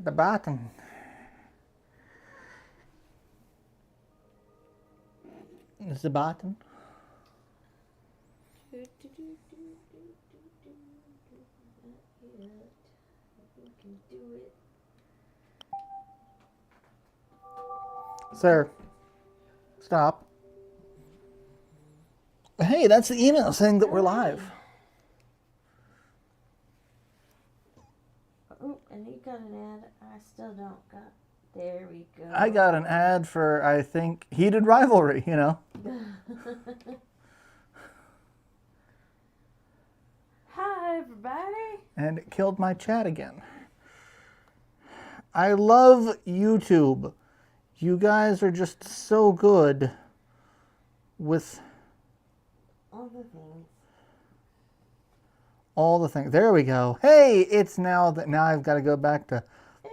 the button. It's the button. Sir, stop. Hey, that's the email saying that we're live. Oh, and you got an ad. I still don't got. There we go. I got an ad for, I think, Heated Rivalry, you know. Hi, everybody. And it killed my chat again. I love YouTube. You guys are just so good with all the things. All the things. There we go. Hey, it's now that now I've got to go back to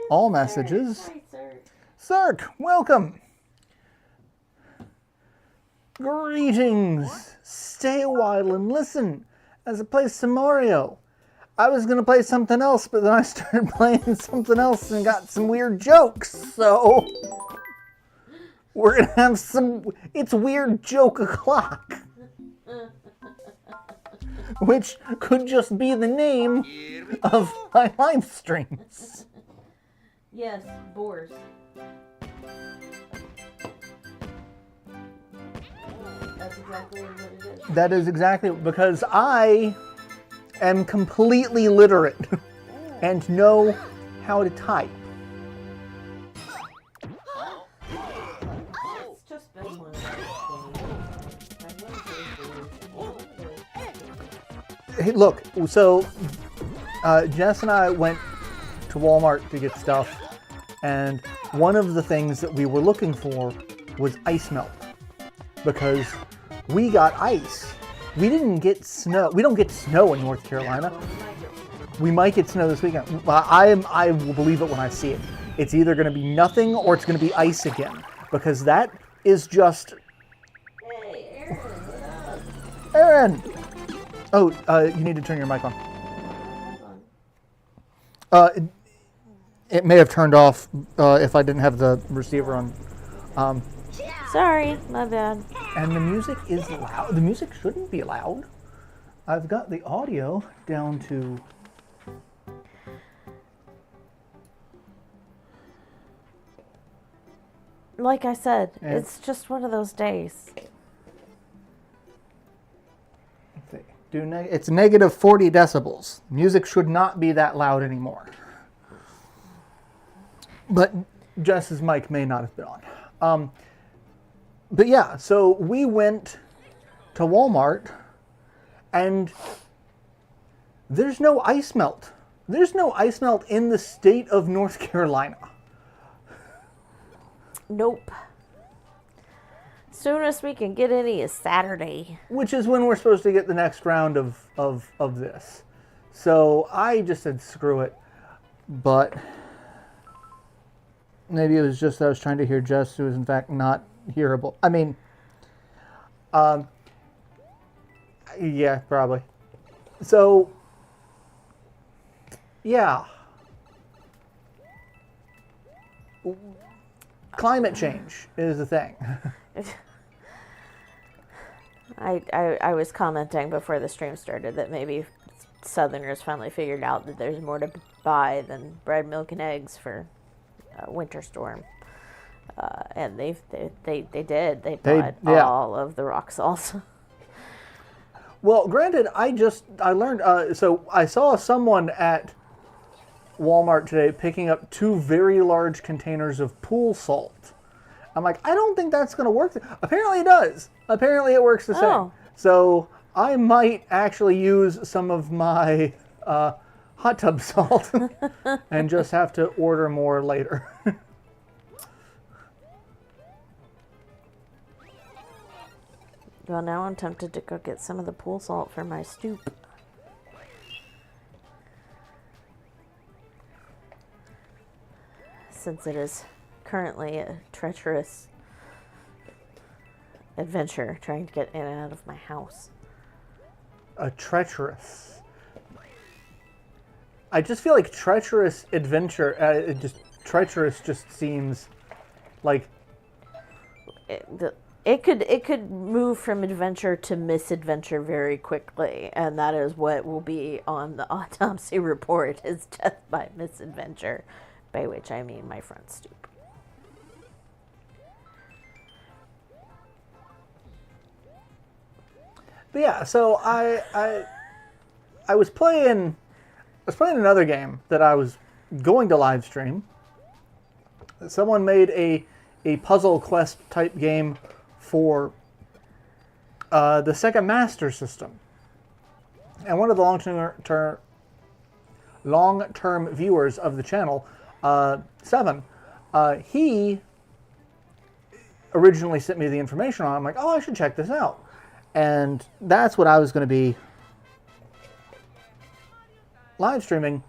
all messages. Hi, Sir. Cirque, welcome. Greetings. Stay a while and listen as I play some Mario. I was going to play something else, but then I started playing something else and got some weird jokes. So we're going to have some, it's Weird Joke O'Clock. Which could just be the name of my live streams. Yes, boars. That's exactly what it is. That is exactly, because I am completely literate and know how to type. It's just been one of Hey, look, so Jess and I went to Walmart to get stuff, and one of the things that we were looking for was ice melt, because we got ice. We didn't get snow. We don't get snow in North Carolina. We might get snow this weekend. I will believe it when I see it. It's either going to be nothing or it's going to be ice again, because that is just... Hey, Aaron! Aaron! Oh, you need to turn your mic on. It may have turned off if I didn't have the receiver on. Sorry, my bad. And the music is loud. The music shouldn't be loud. I've got the audio down to... Like I said, it's just one of those days. Let's see. It's negative 40 decibels. Music should not be that loud anymore. But Jess's mic may not have been on. But yeah, so we went to Walmart, and there's no ice melt. There's no ice melt in the state of North Carolina. Nope. Soonest we can get any is Saturday. Which is when we're supposed to get the next round of this. So I just said screw it. But maybe it was just that I was trying to hear Jess, who is in fact not hearable. I mean, yeah, probably. So, yeah. Climate change is the thing. I was commenting before the stream started that maybe Southerners finally figured out that there's more to buy than bread, milk, and eggs for a winter storm. And they did. They bought all of the rock salt. Well, granted, I learned, so I saw someone at Walmart today picking up 2 very large containers of pool salt. I'm like, I don't think that's going to work. Apparently it does. Apparently it works the same. So I might actually use some of my hot tub salt and just have to order more later. Well, now I'm tempted to go get some of the pool salt for my stoop. Since it is currently a treacherous adventure trying to get in and out of my house. A treacherous. I just feel like treacherous adventure. Treacherous just seems like it could move from adventure to misadventure very quickly, and that is what will be on the autopsy report: is death by misadventure, by which I mean my front stoop. But yeah, so I was playing another game that I was going to live stream. Someone made a puzzle quest type game for the Sega Master System, and one of the long-term viewers of the channel, Seven, he originally sent me the information on it. I'm like, oh, I should check this out. And that's what I was going to be live streaming.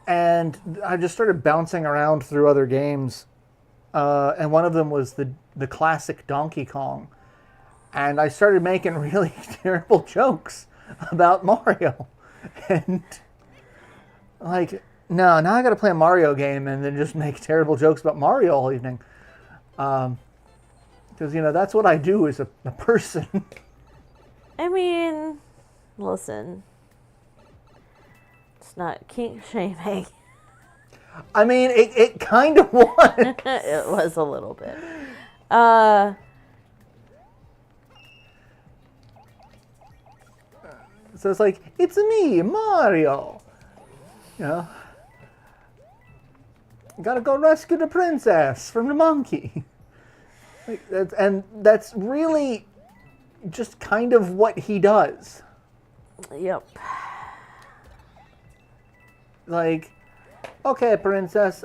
And I just started bouncing around through other games. And one of them was the classic Donkey Kong. And I started making really terrible jokes about Mario. And like, no, now I got to play a Mario game and then just make terrible jokes about Mario all evening. Because, that's what I do as a person. I mean, listen, it's not kink shaming. I mean, it kind of was. It was a little bit. So it's like, it's me, Mario. Gotta go rescue the princess from the monkey. And that's really just kind of what he does. Yep. Like, okay, princess,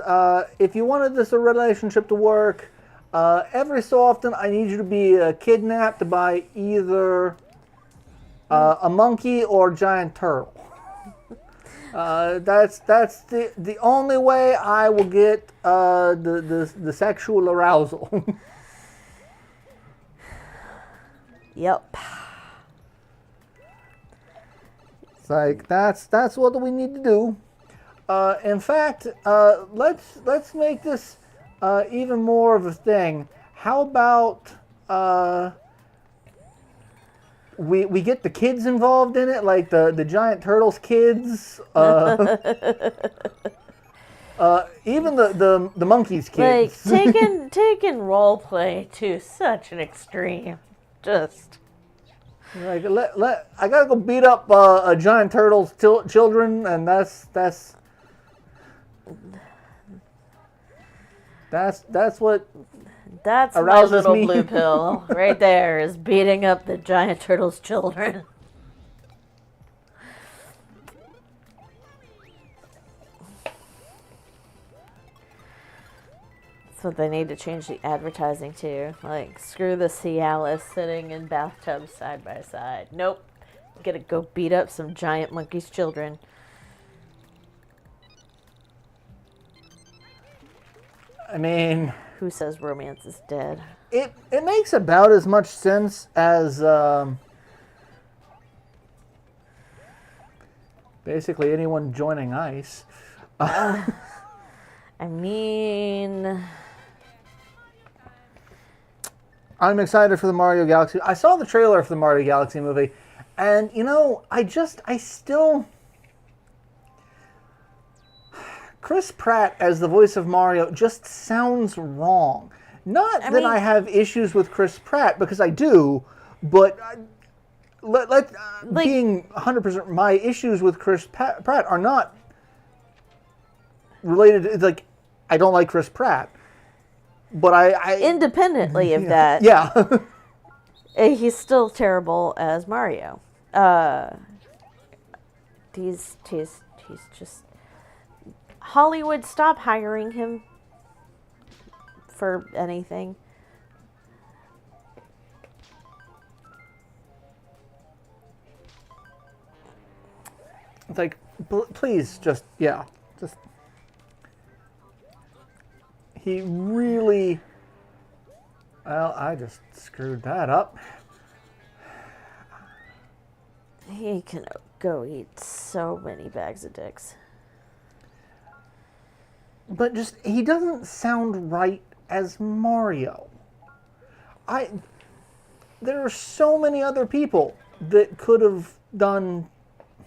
if you wanted this relationship to work, every so often I need you to be kidnapped by either a monkey or a giant turtle. That's the only way I will get the sexual arousal. Yep. It's like that's what we need to do. In fact, let's make this even more of a thing. How about we get the kids involved in it, like the giant turtles kids, even the monkeys kids. Like taking role play to such an extreme. Just like I gotta go beat up a giant turtle's children, and that's what that's my arouses little me. blue pill right there, is beating up the giant turtle's children. That's what they need to change the advertising to. Like, screw the Cialis sitting in bathtubs side by side. Nope. Gotta go beat up some giant monkey's children. I mean, who says romance is dead? It makes about as much sense as basically anyone joining ICE. I mean, I'm excited for the Mario Galaxy. I saw the trailer for the Mario Galaxy movie, and I still. Chris Pratt as the voice of Mario just sounds wrong. Not that I have issues with Chris Pratt, because I do, but being 100%, my issues with Chris Pratt are not related to, I don't like Chris Pratt. But I independently of that, yeah. He's still terrible as Mario. He's just... Hollywood, stop hiring him for anything. It's like, please, just. He really. Well, I just screwed that up. He can go eat so many bags of dicks. But just, he doesn't sound right as Mario. There are so many other people that could have done.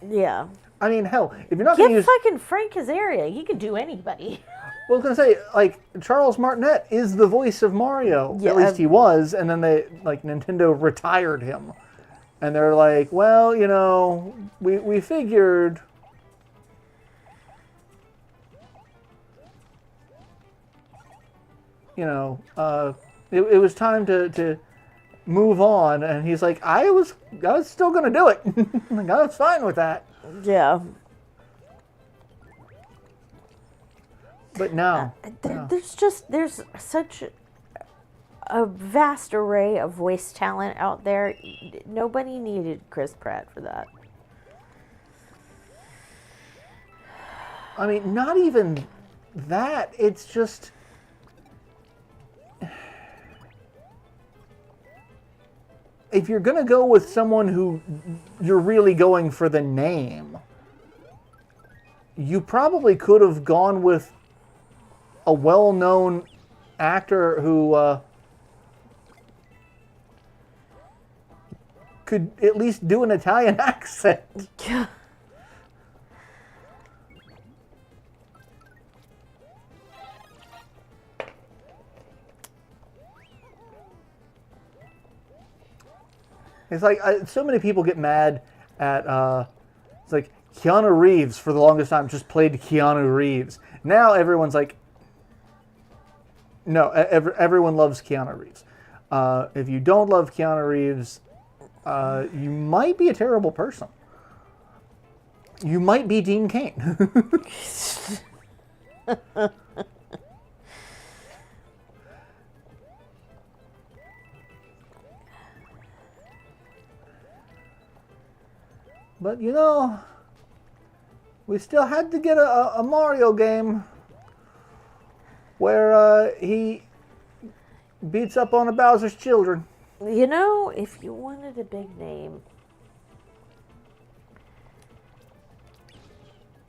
Yeah. I mean, hell, if you're not going to Give use. fucking Frank Azaria. He can do anybody. Well, I was going to say, like, Charles Martinet is the voice of Mario. Yeah, At least he was, and then Nintendo retired him. And they're like, well, you know, we figured. You know, it was time to move on, and he's like, I was still gonna do it. Like, I was fine with that. Yeah. But now, there's such a vast array of voice talent out there. Nobody needed Chris Pratt for that. I mean, not even that. It's just. If you're going to go with someone who you're really going for the name, you probably could have gone with a well-known actor who could at least do an Italian accent. It's like, so many people get mad at, it's like, Keanu Reeves for the longest time just played Keanu Reeves. Now everyone's like, no, everyone loves Keanu Reeves. If you don't love Keanu Reeves, you might be a terrible person. You might be Dean Cain. But, you know, we still had to get a Mario game where he beats up on a Bowser's children. You know, if you wanted a big name,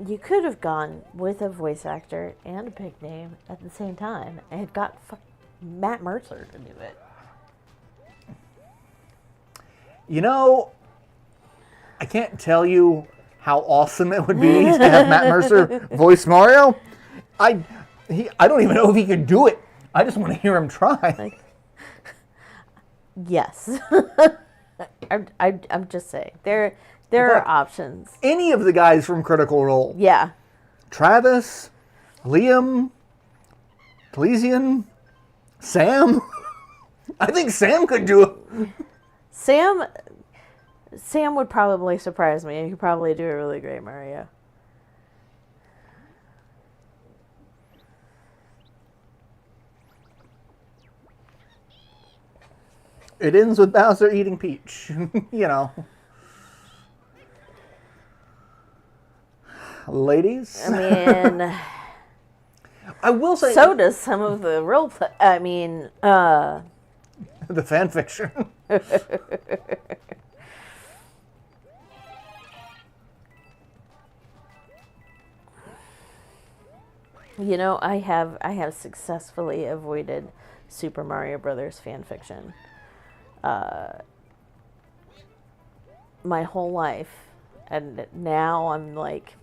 you could have gone with a voice actor and a big name at the same time and got Matt Mercer to do it. You know, I can't tell you how awesome it would be to have Matt Mercer voice Mario. I don't even know if he could do it. I just want to hear him try. Yes. I'm just saying. There are options. Any of the guys from Critical Role. Yeah. Travis, Liam, Talesian, Sam. I think Sam could do it. Sam would probably surprise me, and he could probably do a really great Mario. It ends with Bowser eating Peach. You know. Ladies. I mean, I will say. So does some of the role play. I mean, the fan fiction. You know, I have successfully avoided Super Mario Brothers fan fiction my whole life, and now I'm like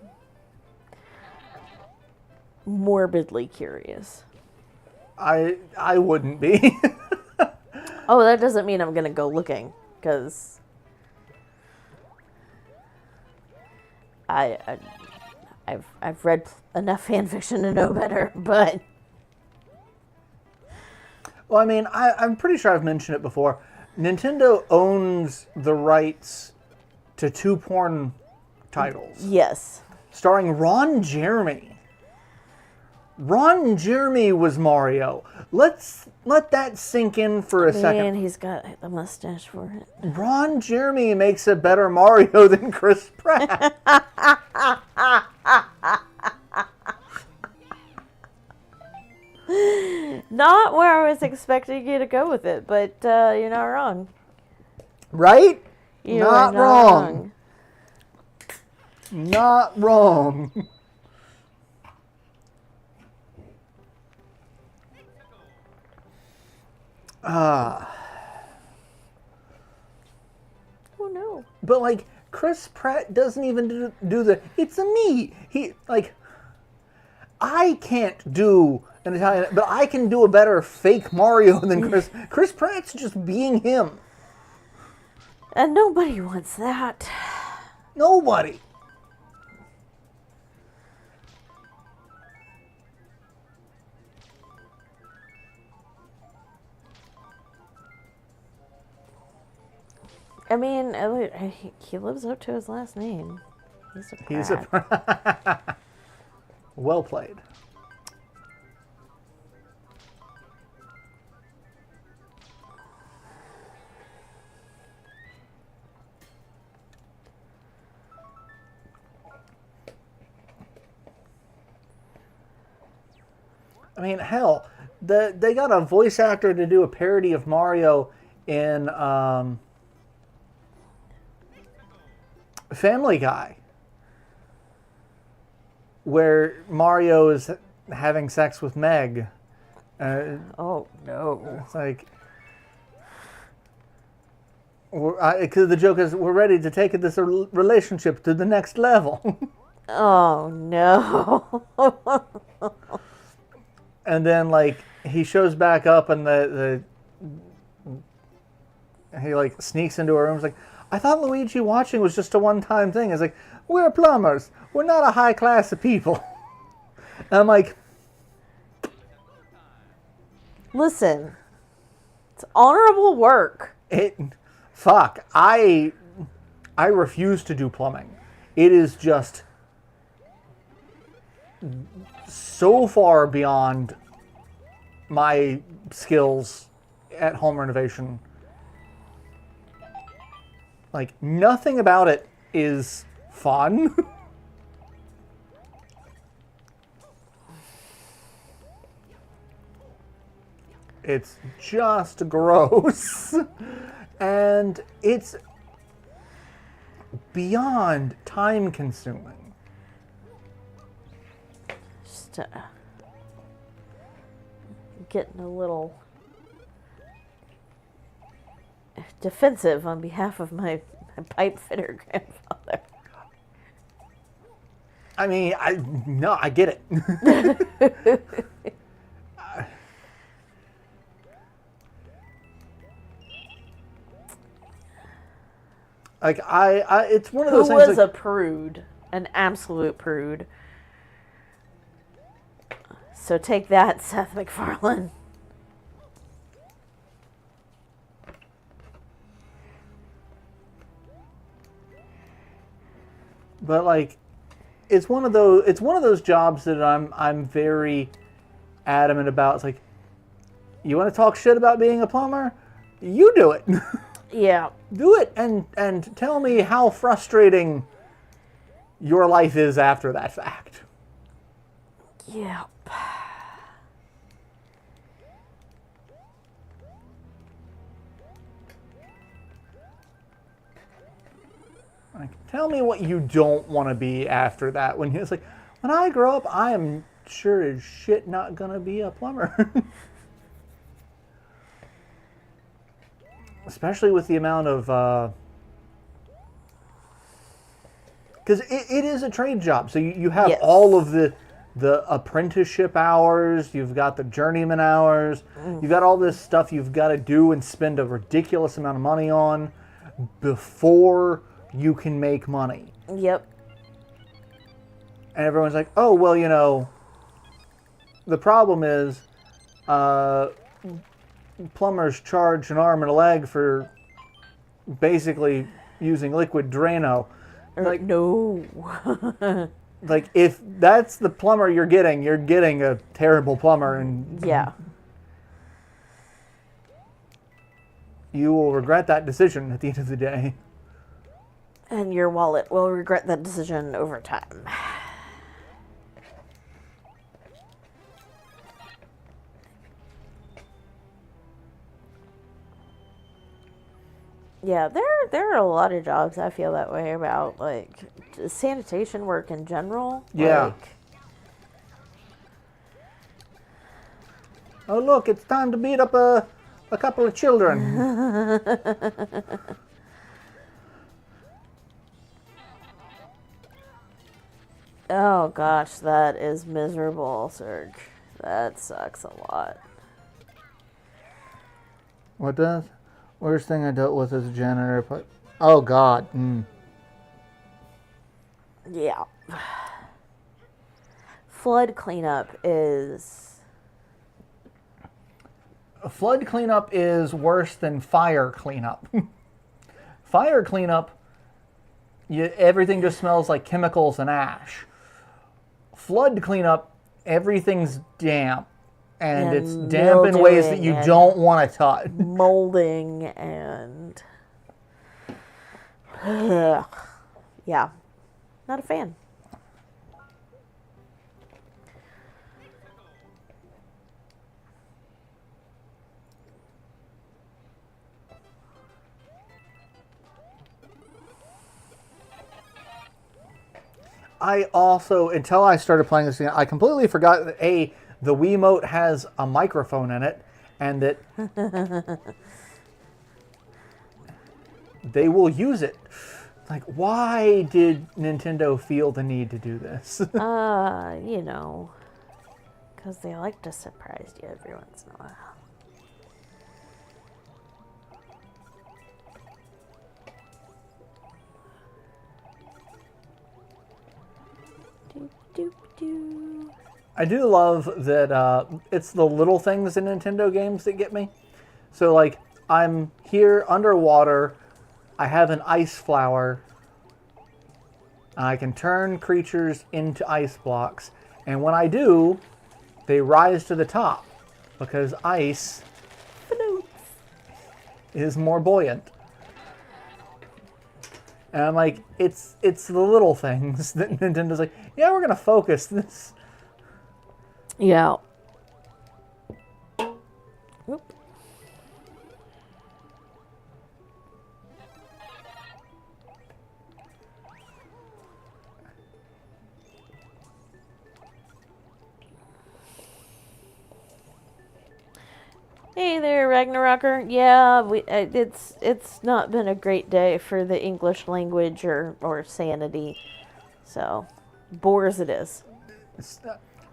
morbidly curious. I wouldn't be. Oh, that doesn't mean I'm gonna go looking, because I've read enough fan fiction to know better, but. Well, I mean, I'm pretty sure I've mentioned it before. Nintendo owns the rights to 2 porn titles. Yes. Starring Ron Jeremy. Ron Jeremy was Mario. Let that sink in for a second. Man, he's got the mustache for it. Ron Jeremy makes a better Mario than Chris Pratt. Not where I was expecting you to go with it, but you're not wrong. Right? You're not wrong. Not wrong. Oh no. But like Chris Pratt doesn't even do the it's a me. He like I can't do an Italian, but I can do a better fake Mario than Chris. Chris Pratt's just being him. And nobody wants that. Nobody. I mean, he lives up to his last name. He's a Pratt. He's a well played. I mean, hell, they got a voice actor to do a parody of Mario in Family Guy, where Mario is having sex with Meg. Oh no! It's like, because the joke is, we're ready to take this relationship to the next level. Oh no! And then, like, he shows back up and he, like, sneaks into her room. He's like, I thought Luigi watching was just a one-time thing. It's like, we're plumbers. We're not a high class of people. And I'm like... Listen. It's honorable work. Fuck. I refuse to do plumbing. It is just... so far beyond my skills at home renovation. Like, nothing about it is fun. It's just gross. And it's beyond time consuming. Just getting a little defensive on behalf of my pipe fitter grandfather. I mean, I get it. Like it's one of those things. Who was like, a prude, an absolute prude. So take that, Seth MacFarlane. But like, it's one of those jobs that I'm very adamant about. It's like, you want to talk shit about being a plumber? You do it. Yeah. Do it and tell me how frustrating your life is after that fact. Yeah. Like, tell me what you don't want to be after that. When it's like, when I grow up, I am sure as shit not gonna be a plumber. Especially with the amount of, because it is a trade job. So you have Yes. all of the apprenticeship hours, you've got the journeyman hours, you've got all this stuff you've got to do and spend a ridiculous amount of money on before you can make money. Yep. And everyone's like, oh, well, you know, the problem is plumbers charge an arm and a leg for basically using liquid Drano. Like, no. Like, if that's the plumber you're getting a terrible plumber, and Yeah. you will regret that decision at the end of the day. And your wallet will regret that decision over time. Yeah, there are a lot of jobs I feel that way about, like sanitation work in general. Yeah. Like, Oh, look, it's time to beat up a a couple of children. Oh gosh, that is miserable, Serge. That sucks a lot. What does? Worst thing I dealt with as a janitor. But oh God. Yeah. Flood cleanup is... Flood cleanup is worse than fire cleanup. Fire cleanup, everything just smells like chemicals and ash. Flood cleanup, everything's damp. And it's damp in ways that you don't want to touch. Molding and... yeah. Not a fan. I also, until I started playing this game, I completely forgot that the Wiimote has a microphone in it, and that they will use it. Like, why did Nintendo feel the need to do this? You know, because they like to surprise you every once in a while. I do love that it's the little things in Nintendo games that get me. So, like, I'm here underwater, I have an ice flower, and I can turn creatures into ice blocks, and when I do, they rise to the top, because ice is more buoyant. And I'm like, it's the little things that Nintendo's like, yeah, we're going to focus this. Yeah. Oop. Hey there, Ragnarocker. Yeah, it's not been a great day for the English language or sanity. So, bore as it is.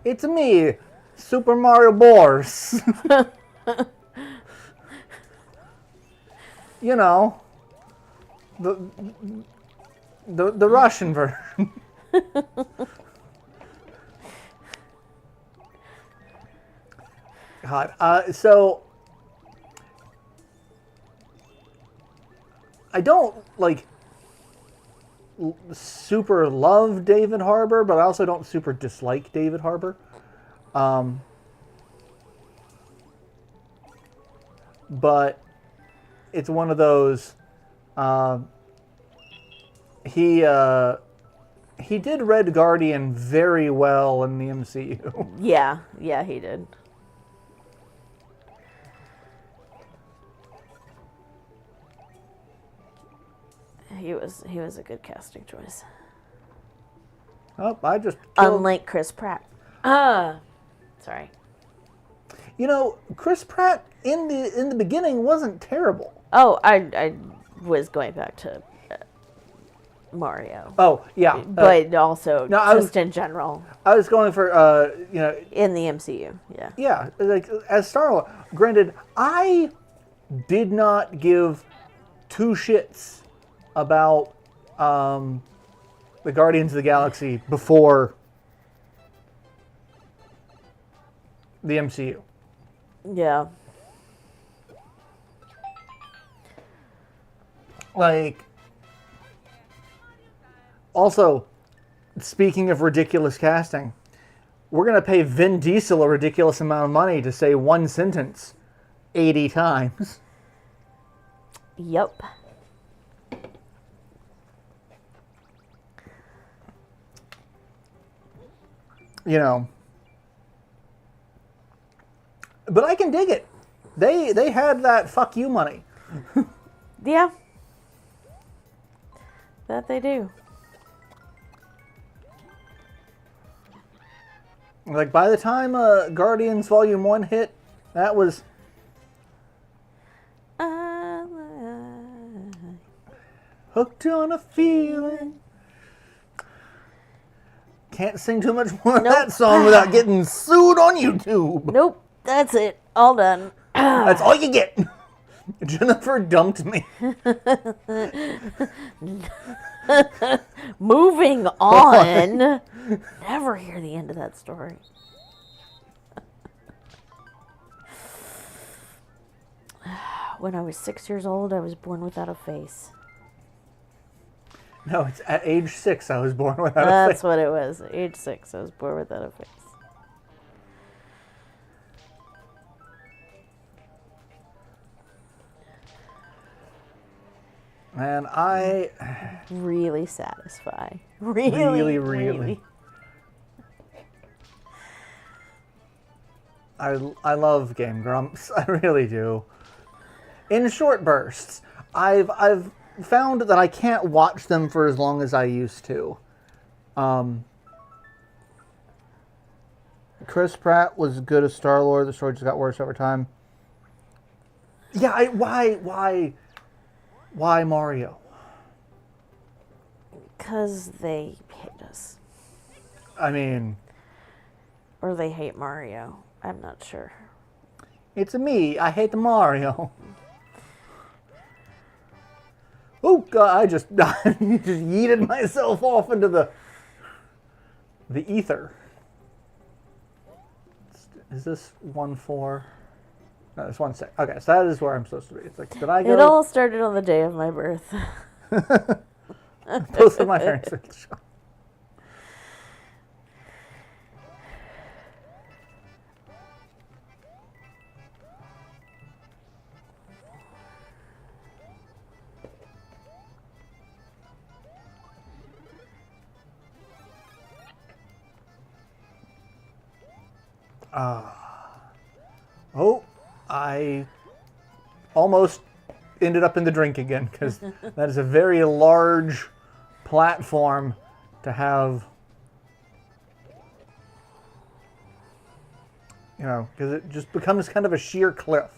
It's me, Super Mario Bros. You know, the Russian version. God, so I don't like super love David Harbour, but I also don't super dislike David Harbour. But it's one of those. He did Red Guardian very well in the MCU. Yeah, he did. He was a good casting choice. Oh, I just Unlike Chris Pratt. Sorry. You know, Chris Pratt in the beginning wasn't terrible. Oh, I was going back to Mario. Oh, yeah. But also just in general. I was going for in the MCU, yeah. Yeah, like as Star-Lord. Granted, I did not give two shits about the Guardians of the Galaxy before the MCU. Yeah. Like, also, speaking of ridiculous casting, we're going to pay Vin Diesel a ridiculous amount of money to say one sentence 80 times. Yep. You know. But I can dig it. They had that fuck you money. Yeah. That they do. Like, by the time Guardians Volume 1 hit, that was Hooked on a feeling. Can't sing too much more of that song without getting sued on YouTube. Nope, that's it. All done. That's all you get. Jennifer dumped me. Moving on. Never hear the end of that story. When I was 6 years old, I was born without a face. No, it's at age 6 I was born without a face. That's what it was. Age 6, I was born without a face. Man, Really satisfy. Really. I love Game Grumps. I really do. In short bursts. I've found that I can't watch them for as long as I used to. Chris Pratt was good as Star-Lord. The story just got worse over time. Yeah, why Mario? Because they hate us. I mean... Or they hate Mario. I'm not sure. It's me. I hate Mario. Oh God! I just yeeted myself off into the ether. Is this 1-4? No, it's 1-6. Okay, so that is where I'm supposed to be. It's like, did I go? It all started on the day of my birth. Both of my parents are shot. Oh, I almost ended up in the drink again, because that is a very large platform to have, you know, because it just becomes kind of a sheer cliff.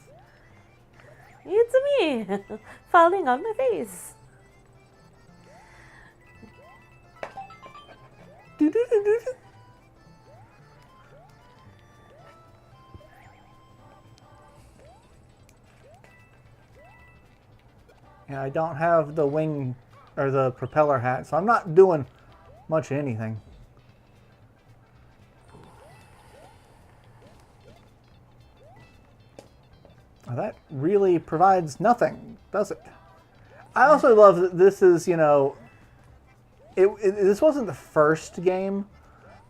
It's me, falling on my face. Yeah, I don't have the wing or the propeller hat, so I'm not doing much of anything. Well, that really provides nothing, does it? I also love that this is, you know, this wasn't the first game,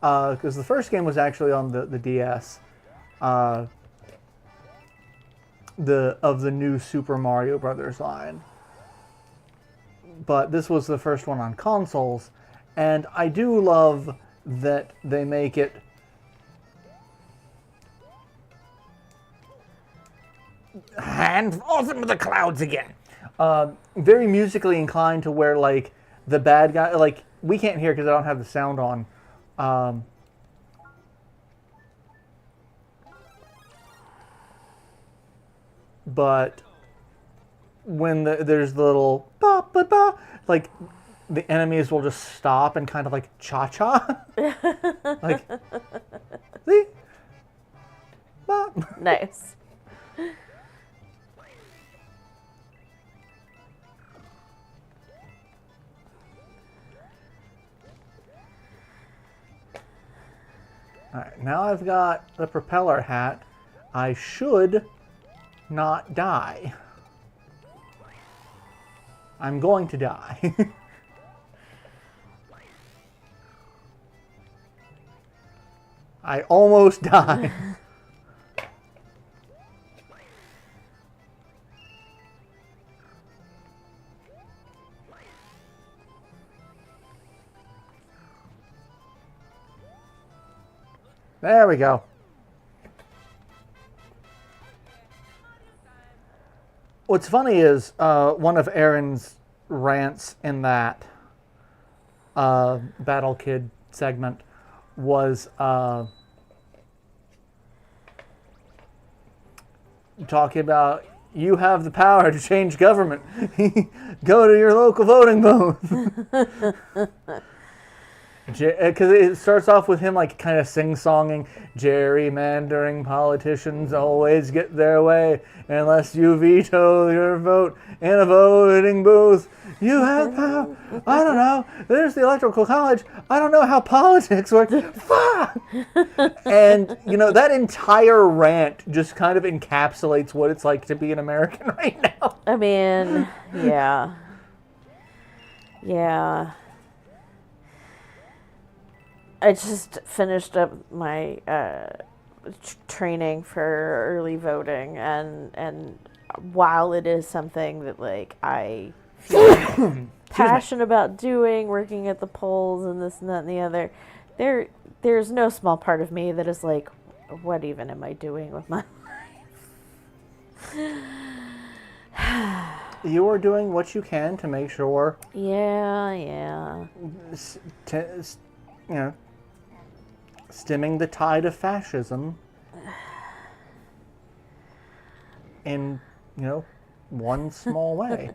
because the first game was actually on the DS, of the new Super Mario Brothers line. But this was the first one on consoles, and I do love that they make it hand off into the clouds again. Very musically inclined to where, like, the bad guy, like, we can't hear because I don't have the sound on. But when there's the little ba ba ba, like, the enemies will just stop and kind of like cha-cha. Like, see? Ba. Nice. Alright, now I've got the propeller hat. I should not die. I'm going to die. I almost died. There we go. What's funny is one of Aaron's rants in that Battle Kid segment was talking about, You have the power to change government. Go to your local voting booth. Because it starts off with him like kind of sing-songing, gerrymandering politicians always get their way unless you veto your vote in a voting booth. You have power. I don't know. There's the electoral college. I don't know how politics work. Fuck! And, you know, that entire rant just kind of encapsulates what it's like to be an American right now. I mean, yeah. Yeah. I just finished up my training for early voting, and while it is something that like I feel passionate about doing, working at the polls and this and that and the other, there's no small part of me that is like, what even am I doing with my life? You are doing what you can to make sure. Yeah. You know, stemming the tide of fascism in, you know, one small way.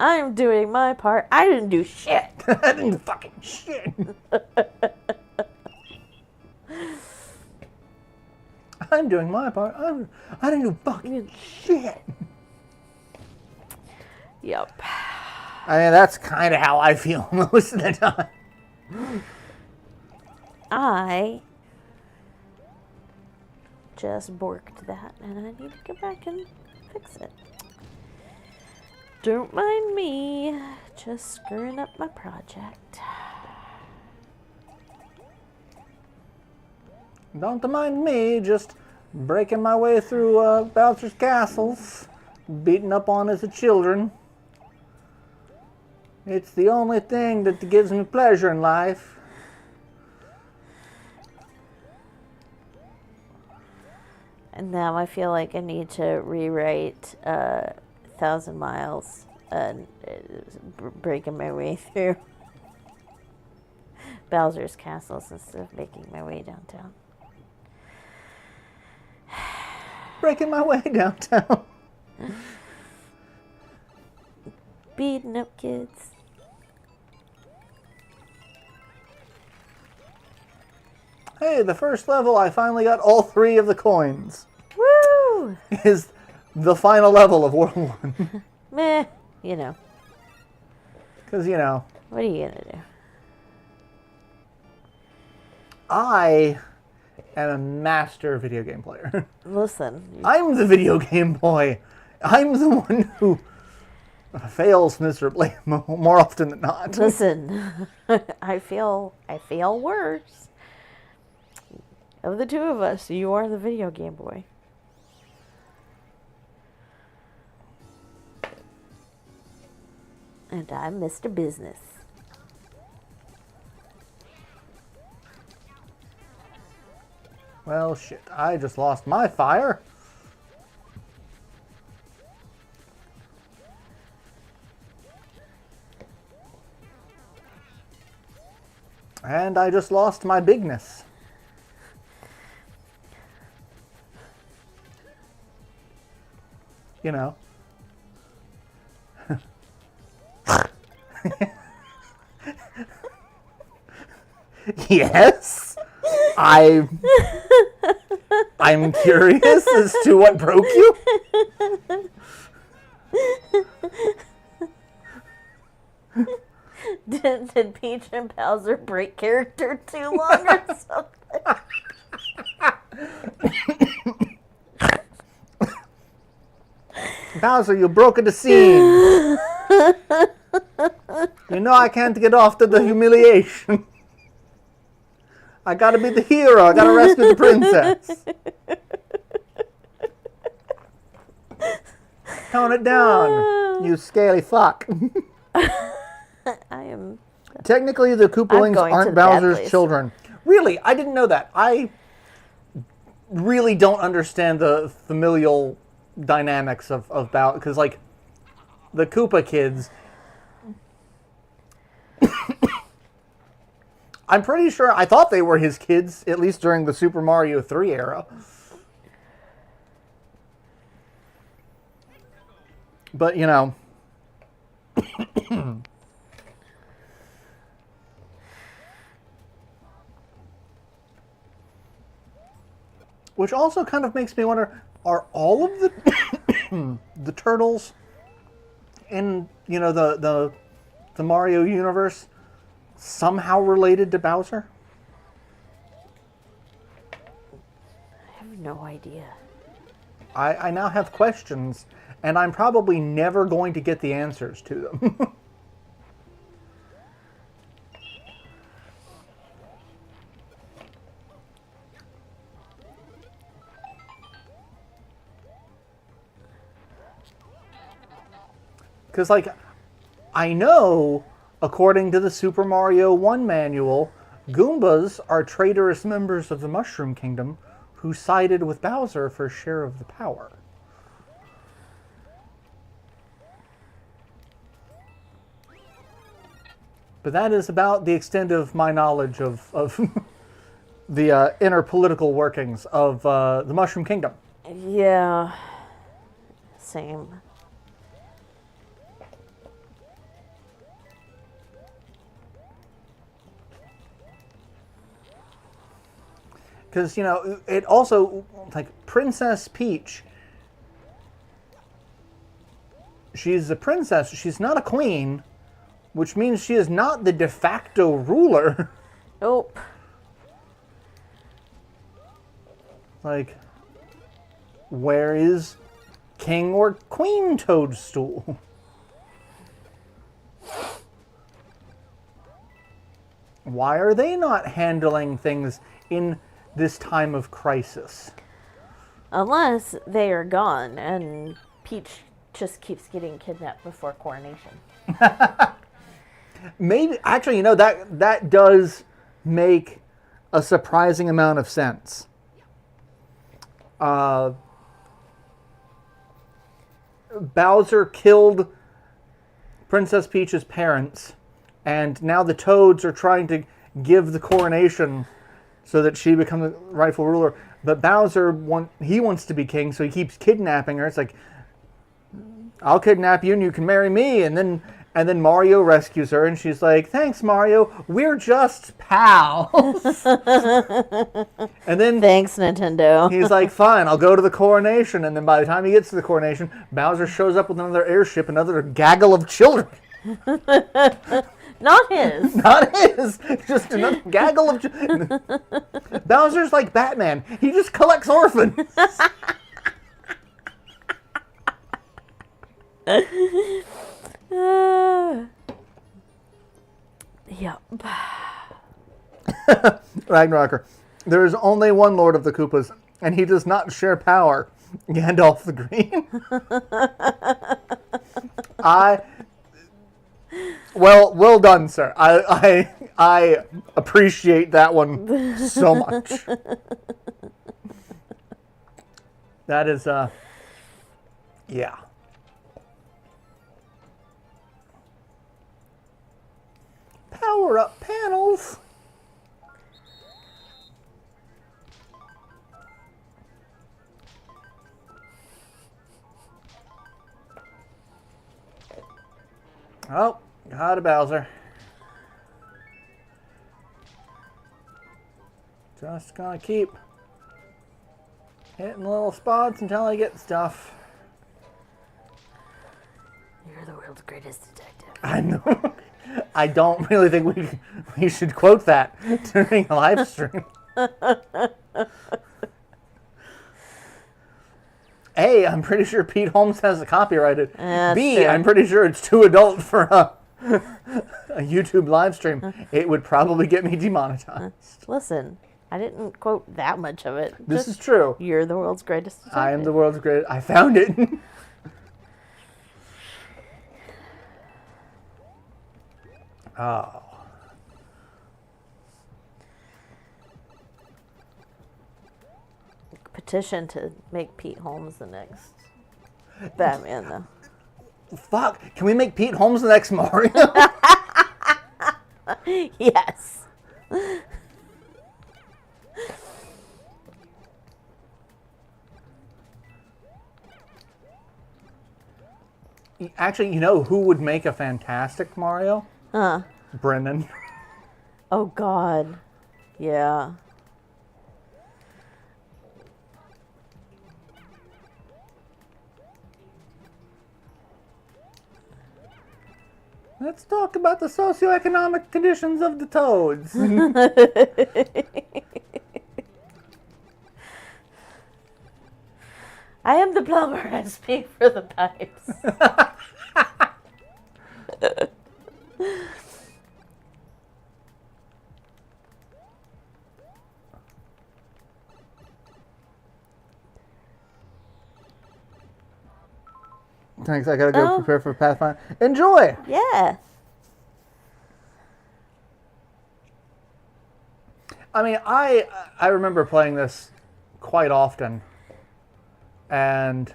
I'm doing my part. I didn't do shit. I didn't do fucking shit. I'm doing my part. I didn't do fucking shit. Yep. I mean, that's kind of how I feel most of the time. I just borked that, and I need to go back and fix it. Don't mind me, just screwing up my project. Don't mind me, just breaking my way through Bowser's castles, beating up on his children. It's the only thing that gives me pleasure in life. And now I feel like I need to rewrite 1,000 Miles and breaking my way through Bowser's castles instead of making my way downtown. Breaking my way downtown. Beating up kids. Hey, the first level, I finally got all 3 of the coins. Woo! Is the final level of World 1. Meh, you know. Because, you know. What are you going to do? I am a master video game player. Listen. I'm the video game boy. I'm the one who fails miserably more often than not. Listen. I feel worse. Of the two of us, you are the video game boy. And I'm Mr. Business. Well, shit. I just lost my fire. And I just lost my bigness. You know. Yes. I'm curious as to what broke you. Did Peach and Bowser break character too long or something? Bowser, you broke the scene. You know I can't get off to the humiliation. I gotta be the hero. I gotta rescue the princess. Tone it down, you scaly fuck. I am. Technically, the Koopalings aren't Bowser's children. Really? I didn't know that. I really don't understand the familial dynamics of Bowser. Because, like, the Koopa kids... I'm pretty sure... I thought they were his kids, at least during the Super Mario 3 era. But, you know, which also kind of makes me wonder, are all of the the turtles in, you know, the Mario universe somehow related to Bowser? I have no idea. I now have questions, and I'm probably never going to get the answers to them. Because, like, I know, according to the Super Mario 1 manual, Goombas are traitorous members of the Mushroom Kingdom who sided with Bowser for a share of the power. But that is about the extent of my knowledge of the inner political workings of the Mushroom Kingdom. Yeah. Same. Because, you know, it also, like, Princess Peach, she's a princess, she's not a queen, which means she is not the de facto ruler. Nope. Like, where is King or Queen Toadstool? Why are they not handling things in this time of crisis? Unless they are gone and Peach just keeps getting kidnapped before coronation. Maybe, actually, you know, that does make a surprising amount of sense. Bowser killed Princess Peach's parents, and now the Toads are trying to give the coronation so that she becomes the rightful ruler. But Bowser wants to be king, so he keeps kidnapping her. It's like, I'll kidnap you and you can marry me. And then Mario rescues her, and she's like, thanks, Mario. We're just pals. And then Thanks, Nintendo. he's like, fine, I'll go to the coronation. And then by the time he gets to the coronation, Bowser shows up with another airship, another gaggle of children. Not his. Not his. Just another gaggle of children. Bowser's like Batman. He just collects orphans. Yep. Ragnaroker. There is only one Lord of the Koopas, and he does not share power. Gandalf the Green. Well done, sir. I appreciate that one so much. That is, yeah. Power up panels. Oh, got a Bowser. Just gonna keep hitting little spots until I get stuff. You're the world's greatest detective. I know. I don't really think we should quote that during a live stream. A, I'm pretty sure Pete Holmes has it copyrighted. B, true. I'm pretty sure it's too adult for a YouTube live stream. It would probably get me demonetized. Listen, I didn't quote that much of it. This Just, is true. You're the world's greatest detective. I am the world's greatest. I found it. Oh. Petition to make Pete Holmes the next Batman, though. Fuck. Can we make Pete Holmes the next Mario? Yes. Actually, you know who would make a fantastic Mario? Huh. Brennan. Oh, God. Yeah. Let's talk about the socioeconomic conditions of the Toads. I am the plumber. I speak for the pipes. Thanks, I gotta go prepare for Pathfinder. Enjoy! Yeah. I mean, I remember playing this quite often, and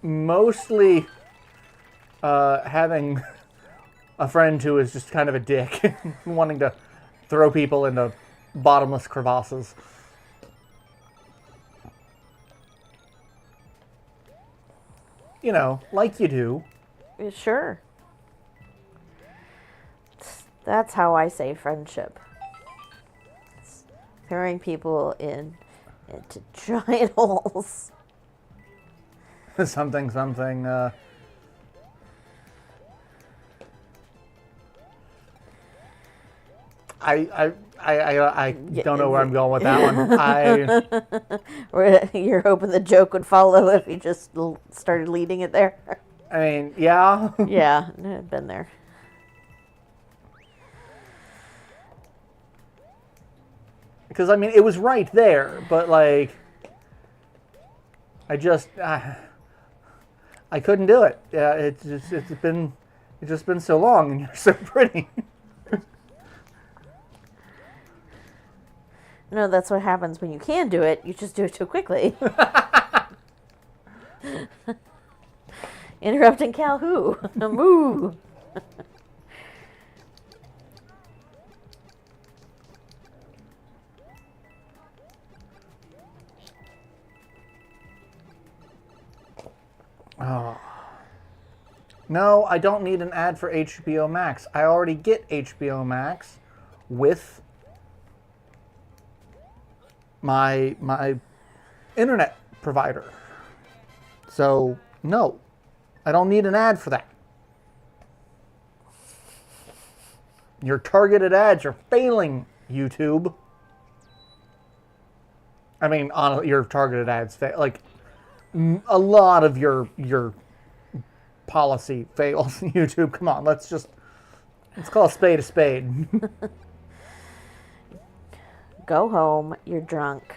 mostly having a friend who is just kind of a dick, wanting to throw people into bottomless crevasses. You know, like you do. Sure. That's how I say friendship. It's throwing people into giant holes. something. I don't know where I'm going with that one. You're hoping the joke would follow if you just started leading it there. I mean, yeah. Yeah, I've been there. Because I mean, it was right there, but like, I just I couldn't do it. Yeah, it's just been so long, and you're so pretty. No, that's what happens when you can do it. You just do it too quickly. Interrupting Cal who? Moo. Oh. No, I don't need an ad for HBO Max. I already get HBO Max with my internet provider. So, no. I don't need an ad for that. Your targeted ads are failing, YouTube. I mean, on your targeted ads fail. Like, a lot of your policy fails, YouTube. Come on, let's call a spade a spade. Go home. You're drunk.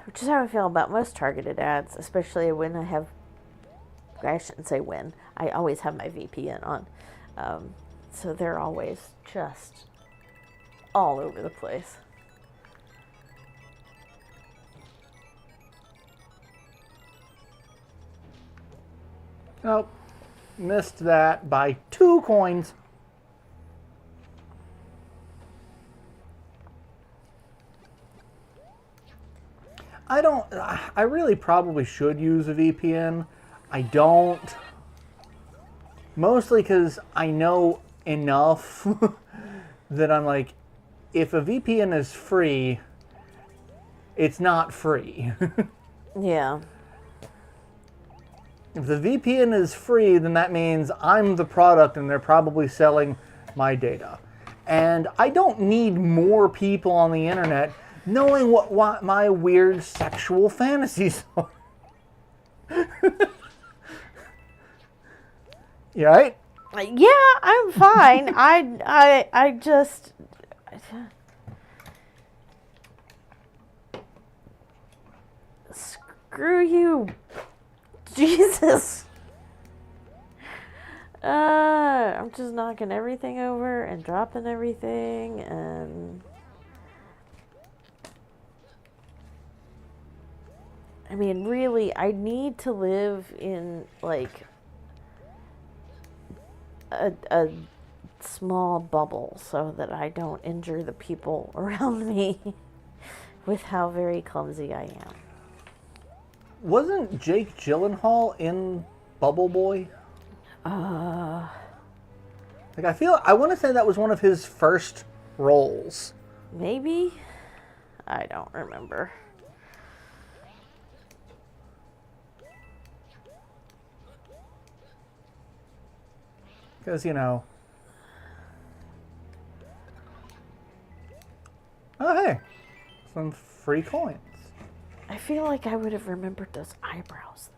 Which is how I feel about most targeted ads, especially when I shouldn't say when, I always have my VPN on. So they're always just all over the place. Nope. Missed that by 2 coins. I really probably should use a VPN. I don't. Mostly because I know enough that I'm like, if a VPN is free, it's not free. Yeah. If the VPN is free, then that means I'm the product and they're probably selling my data. And I don't need more people on the internet knowing what my weird sexual fantasies are. You right? Yeah, I'm fine. I just... Screw you. Jesus. I'm just knocking everything over and dropping everything and... I mean, really, I need to live in, like, a small bubble so that I don't injure the people around me. with how very clumsy I am. Wasn't Jake Gyllenhaal in Bubble Boy? Like, I want to say that was one of his first roles. Maybe? I don't remember. Because, you know. Oh, hey. Some free coins. I feel like I would have remembered those eyebrows.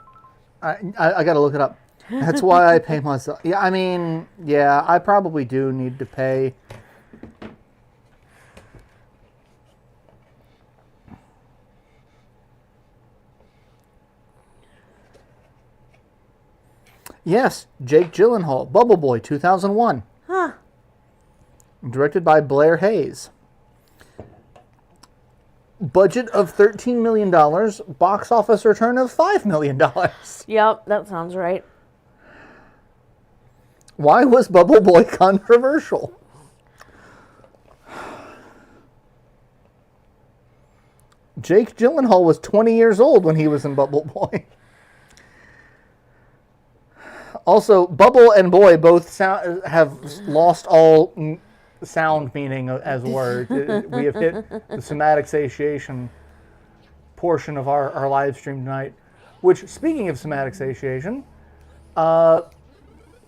I got to look it up. That's why I pay myself. Yeah, I mean, yeah, I probably do need to pay. Yes, Jake Gyllenhaal, Bubble Boy, 2001. Huh. Directed by Blair Hayes. Budget of $13 million, box office return of $5 million. Yep, that sounds right. Why was Bubble Boy controversial? Jake Gyllenhaal was 20 years old when he was in Bubble Boy. Also, Bubble and Boy both have lost all sound meaning as words. We have hit the somatic satiation portion of our live stream tonight. Which, speaking of somatic satiation,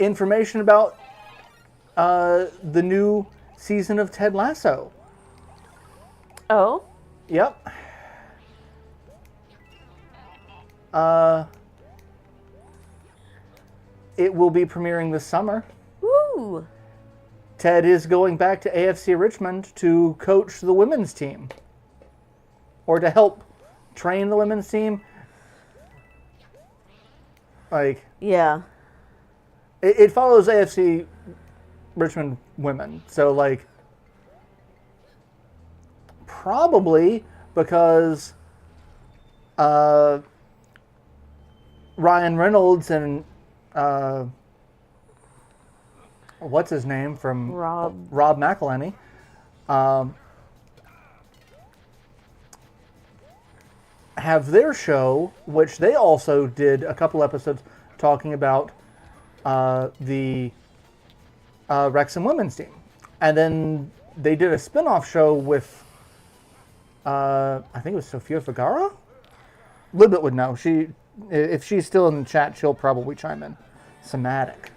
information about the new season of Ted Lasso. Oh? Yep. It will be premiering this summer. Woo! Ted is going back to AFC Richmond to coach the women's team. Or to help train the women's team. Like... Yeah. It follows AFC Richmond women. So, like... Probably because... Ryan Reynolds and... what's his name from Rob McElhenney, have their show, which they also did a couple episodes talking about the Wrexham women's team, and then they did a spin-off show with I think it was Sofia Vergara. Libet would know. If she's still in the chat, she'll probably chime in. Somatic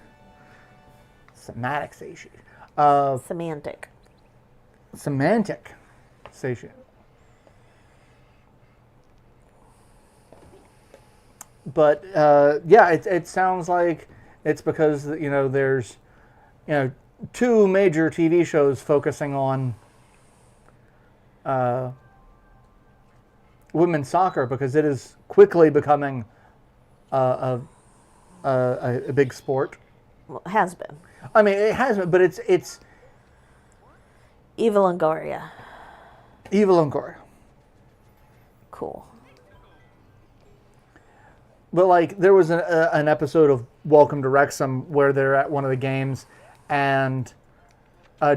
satiation. Semantic satiation. But yeah, it sounds like it's because there's two major TV shows focusing on women's soccer because it is quickly becoming a big sport. Well, it has been. I mean, it has been, but it's Eva Longoria. Eva Longoria. Cool. But like, there was an episode of Welcome to Wrexham where they're at one of the games, and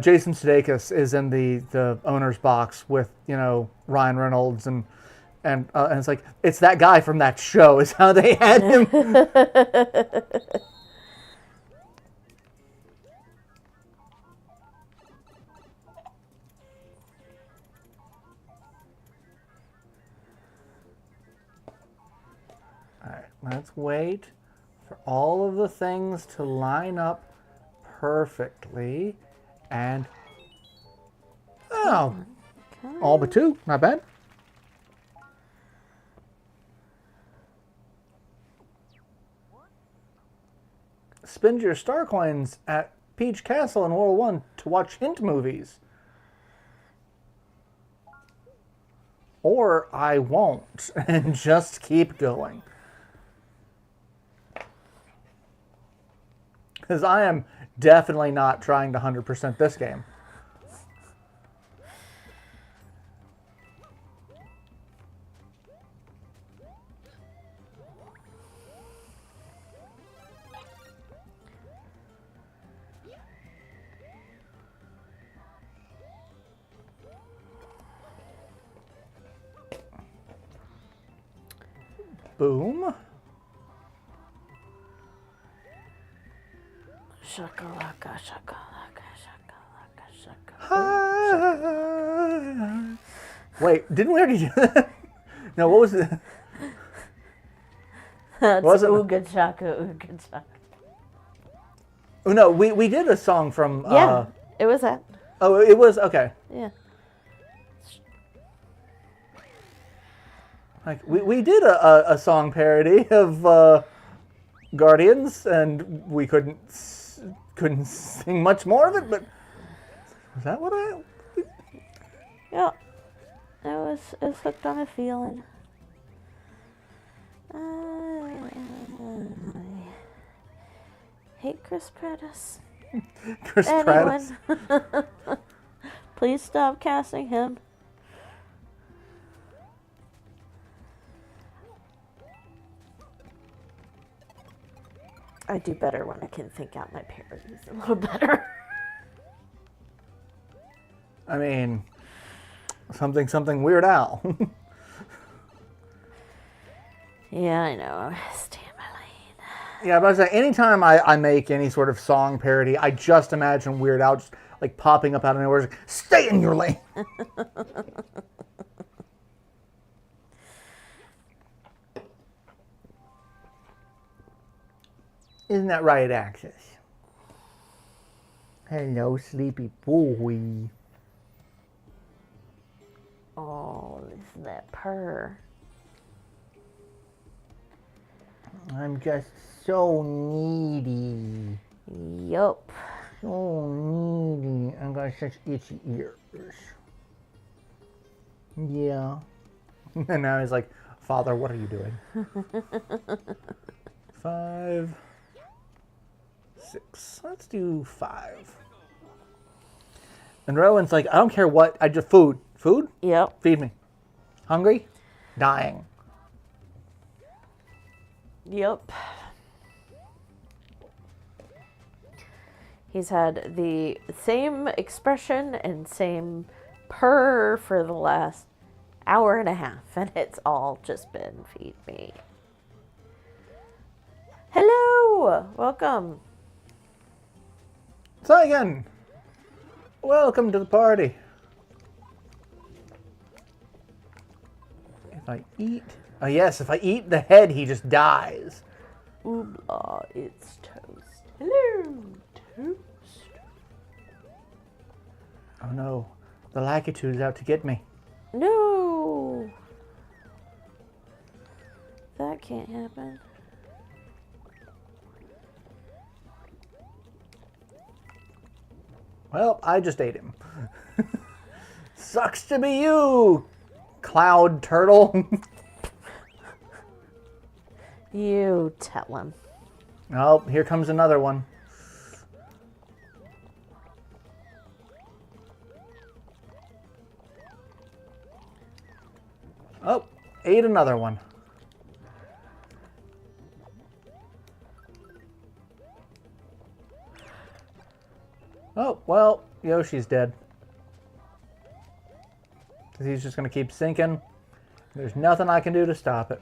Jason Sudeikis is in the owner's box with Ryan Reynolds and it's like it's that guy from that show is how they had him. Let's wait for all of the things to line up perfectly. And, oh, okay. All but two. Not bad. Spend your star coins at Peach Castle in World 1 to watch hint movies. Or I won't, and just keep going. Because I am definitely not trying to 100% this game. Boom. Shakalaka, shakalaka, shakalaka, shakalaka. Wait, didn't we already do that? No, what was it? That's Was it? Ooga Chaka, Ooga Chaka. Oh, no, we did a song from... Yeah, it was that. Oh, it was... Okay. Yeah. Like, we did a song parody of Guardians, and we couldn't sing much more of it, but... Was that what I... Yeah. It was hooked on a feeling. I hate Chris Pratt. Chris Pratt. Please stop casting him. I do better when I can think out my parodies a little better. I mean, something Weird Al. Yeah, I know. Stay in my lane. Yeah, but I was like, anytime I make any sort of song parody, I just imagine Weird Al just like popping up out of nowhere, like, stay in your lane. Isn't that right, Axis? Hello, sleepy boy. Oh, listen to that purr. I'm just so needy. Yup. So needy. I got such itchy ears. Yeah. And now he's like, Father, what are you doing? 5, 6. Let's do 5. And Rowan's like, I don't care what. I just food. Food? Yep. Feed me. Hungry? Dying. Yep. He's had the same expression and same purr for the last hour and a half, and it's all just been feed me. Hello! Welcome. Saigon! Welcome to the party. If I eat... Oh yes, if I eat the head, he just dies. Oobla, it's toast. Hello, toast. Oh no, the Lakitu is out to get me. No! That can't happen. Well, I just ate him. Sucks to be you, cloud turtle. You tell him. Oh, here comes another one. Oh, ate another one. Oh, well, Yoshi's dead. He's just going to keep sinking. There's nothing I can do to stop it.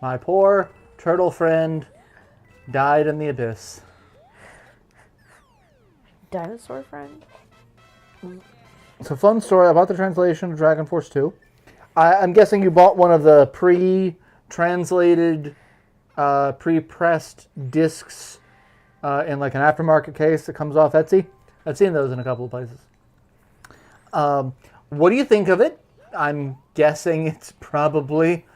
My poor turtle friend died in the abyss. Dinosaur friend? It's a fun story about the translation of Dragon Force 2. I'm guessing you bought one of the pre-translated, pre-pressed discs in like an aftermarket case that comes off Etsy. I've seen those in a couple of places. What do you think of it? I'm guessing it's probably...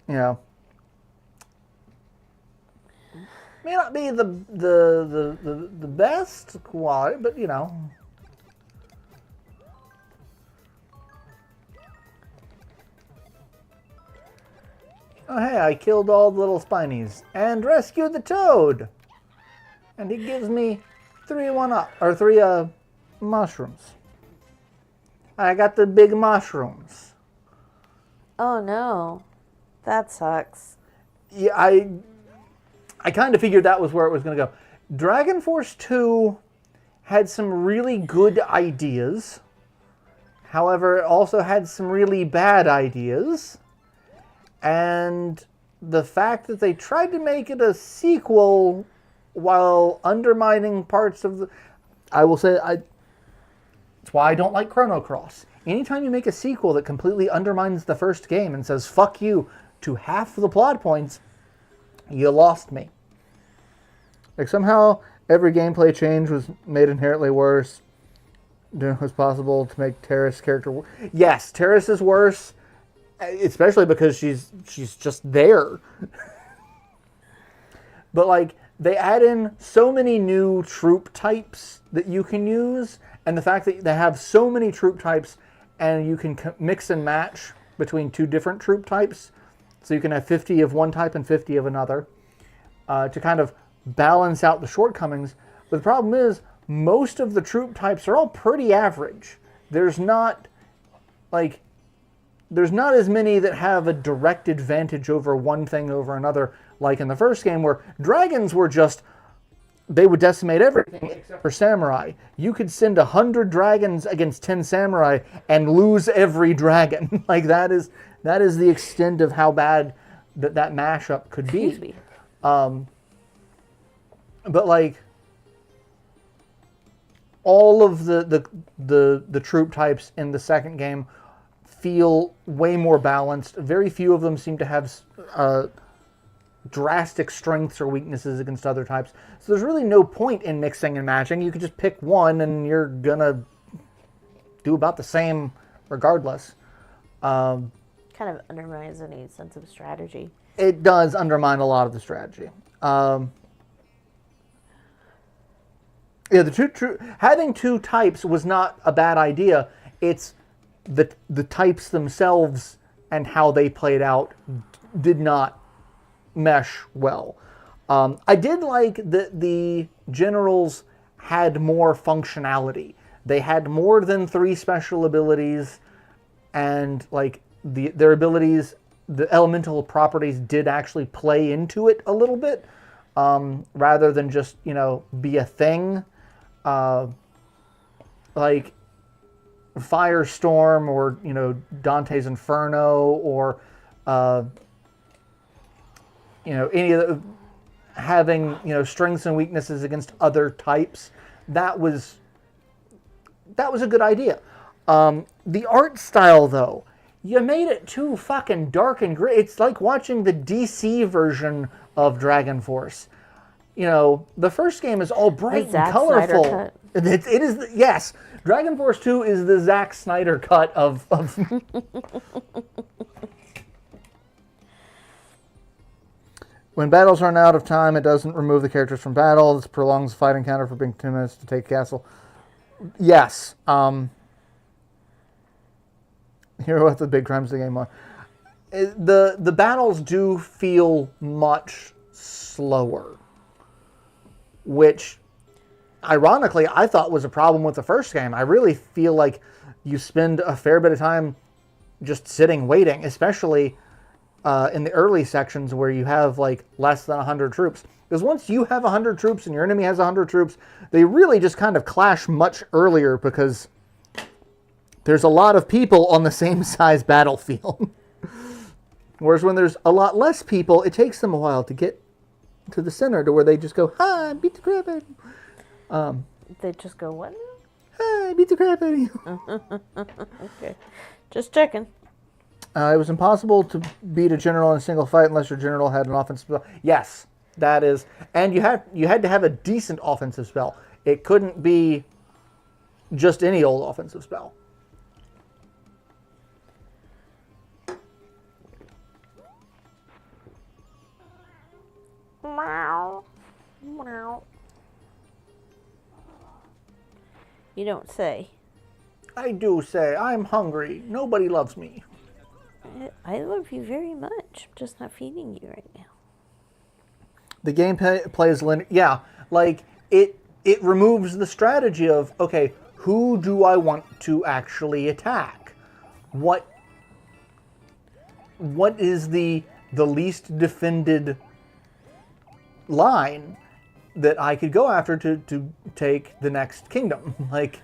You know, may not be the best quality, but you know. Oh hey, I killed all the little spinies and rescued the toad, and he gives me 3 mushrooms. I got the big mushrooms. Oh no. That sucks. Yeah, I kind of figured that was where it was going to go. Dragon Force 2 had some really good ideas. However, it also had some really bad ideas. And the fact that they tried to make it a sequel while undermining parts of the... I will say, that's why I don't like Chrono Cross. Anytime you make a sequel that completely undermines the first game and says, fuck you, to half the plot points, you lost me. Like, somehow, every gameplay change was made inherently worse. Doing what was possible to make Terra's character worse. Yes, Terrace is worse, especially because she's just there. But, like, they add in so many new troop types that you can use, and the fact that they have so many troop types and you can mix and match between two different troop types, so you can have 50 of one type and 50 of another, to kind of balance out the shortcomings. But the problem is, most of the troop types are all pretty average. There's not as many that have a direct advantage over one thing over another, like in the first game, where dragons were just, they would decimate everything except for samurai. You could send 100 dragons against 10 samurai and lose every dragon. Like, that is the extent of how bad that mashup could be. Excuse me. But, like, all of the troop types in the second game feel way more balanced. Very few of them seem to have drastic strengths or weaknesses against other types. So there's really no point in mixing and matching. You could just pick one and you're gonna do about the same regardless. Kind of undermines any sense of strategy. It does undermine a lot of the strategy. Yeah, having two types was not a bad idea. It's the types themselves and how they played out did not mesh well. I did like that the generals had more functionality. They had more than 3 special abilities, and like their abilities, the elemental properties did actually play into it a little bit, rather than just, be a thing. Like Firestorm or, Dante's Inferno or, any of the, having, strengths and weaknesses against other types. That was a good idea. The art style, though, you made it too fucking dark and gray. It's like watching the DC version of Dragon Force. The first game is all bright and colorful. It is, yes. Dragon Force 2 is the Zack Snyder cut of When battles run out of time, it doesn't remove the characters from battle. This prolongs the fight encounter for being 2 minutes to take castle. Yes. Here what the big crimes of the game are. The battles do feel much slower, which, ironically, I thought was a problem with the first game. I really feel like you spend a fair bit of time just sitting waiting, especially in the early sections where you have like less than 100 troops. Because once you have 100 troops and your enemy has 100 troops, they really just kind of clash much earlier because there's a lot of people on the same size battlefield. Whereas when there's a lot less people, it takes them a while to get to the center to where they just go, hi, beat the crap out of you. They just go, what? Hi, beat the crap out of you. Okay. Just checking. It was impossible to beat a general in a single fight unless your general had an offensive spell. Yes, that is. And you had to have a decent offensive spell. It couldn't be just any old offensive spell. Meow. Meow. You don't say. I do say, I'm hungry. Nobody loves me. I love you very much. I'm just not feeding you right now. The game plays linear. Yeah, like it removes the strategy of, okay, who do I want to actually attack? What is the least defended line? that I could go after to take the next kingdom. Like,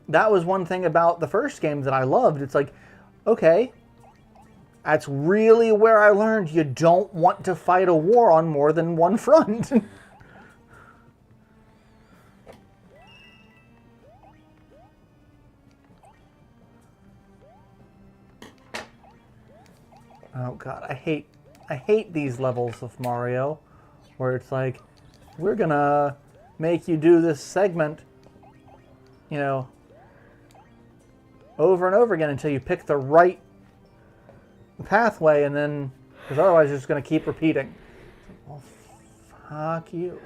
that was one thing about the first game that I loved. It's like, okay, that's really where I learned you don't want to fight a war on more than one front. Oh god, I hate these levels of Mario where it's like, we're gonna make you do this segment, you know, over and over again until you pick the right pathway, and then, because otherwise you're just gonna keep repeating. Well, fuck you.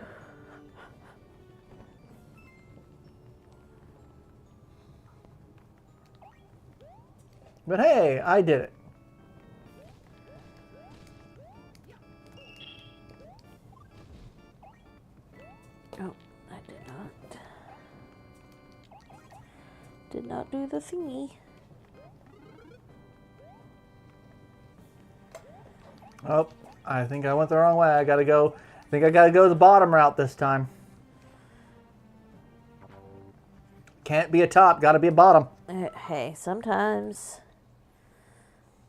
But hey, I did it. Oh, I did not do the thingy. Oh, I think I went the wrong way. I think I gotta go the bottom route this time. Can't be a top, gotta be a bottom. Hey, sometimes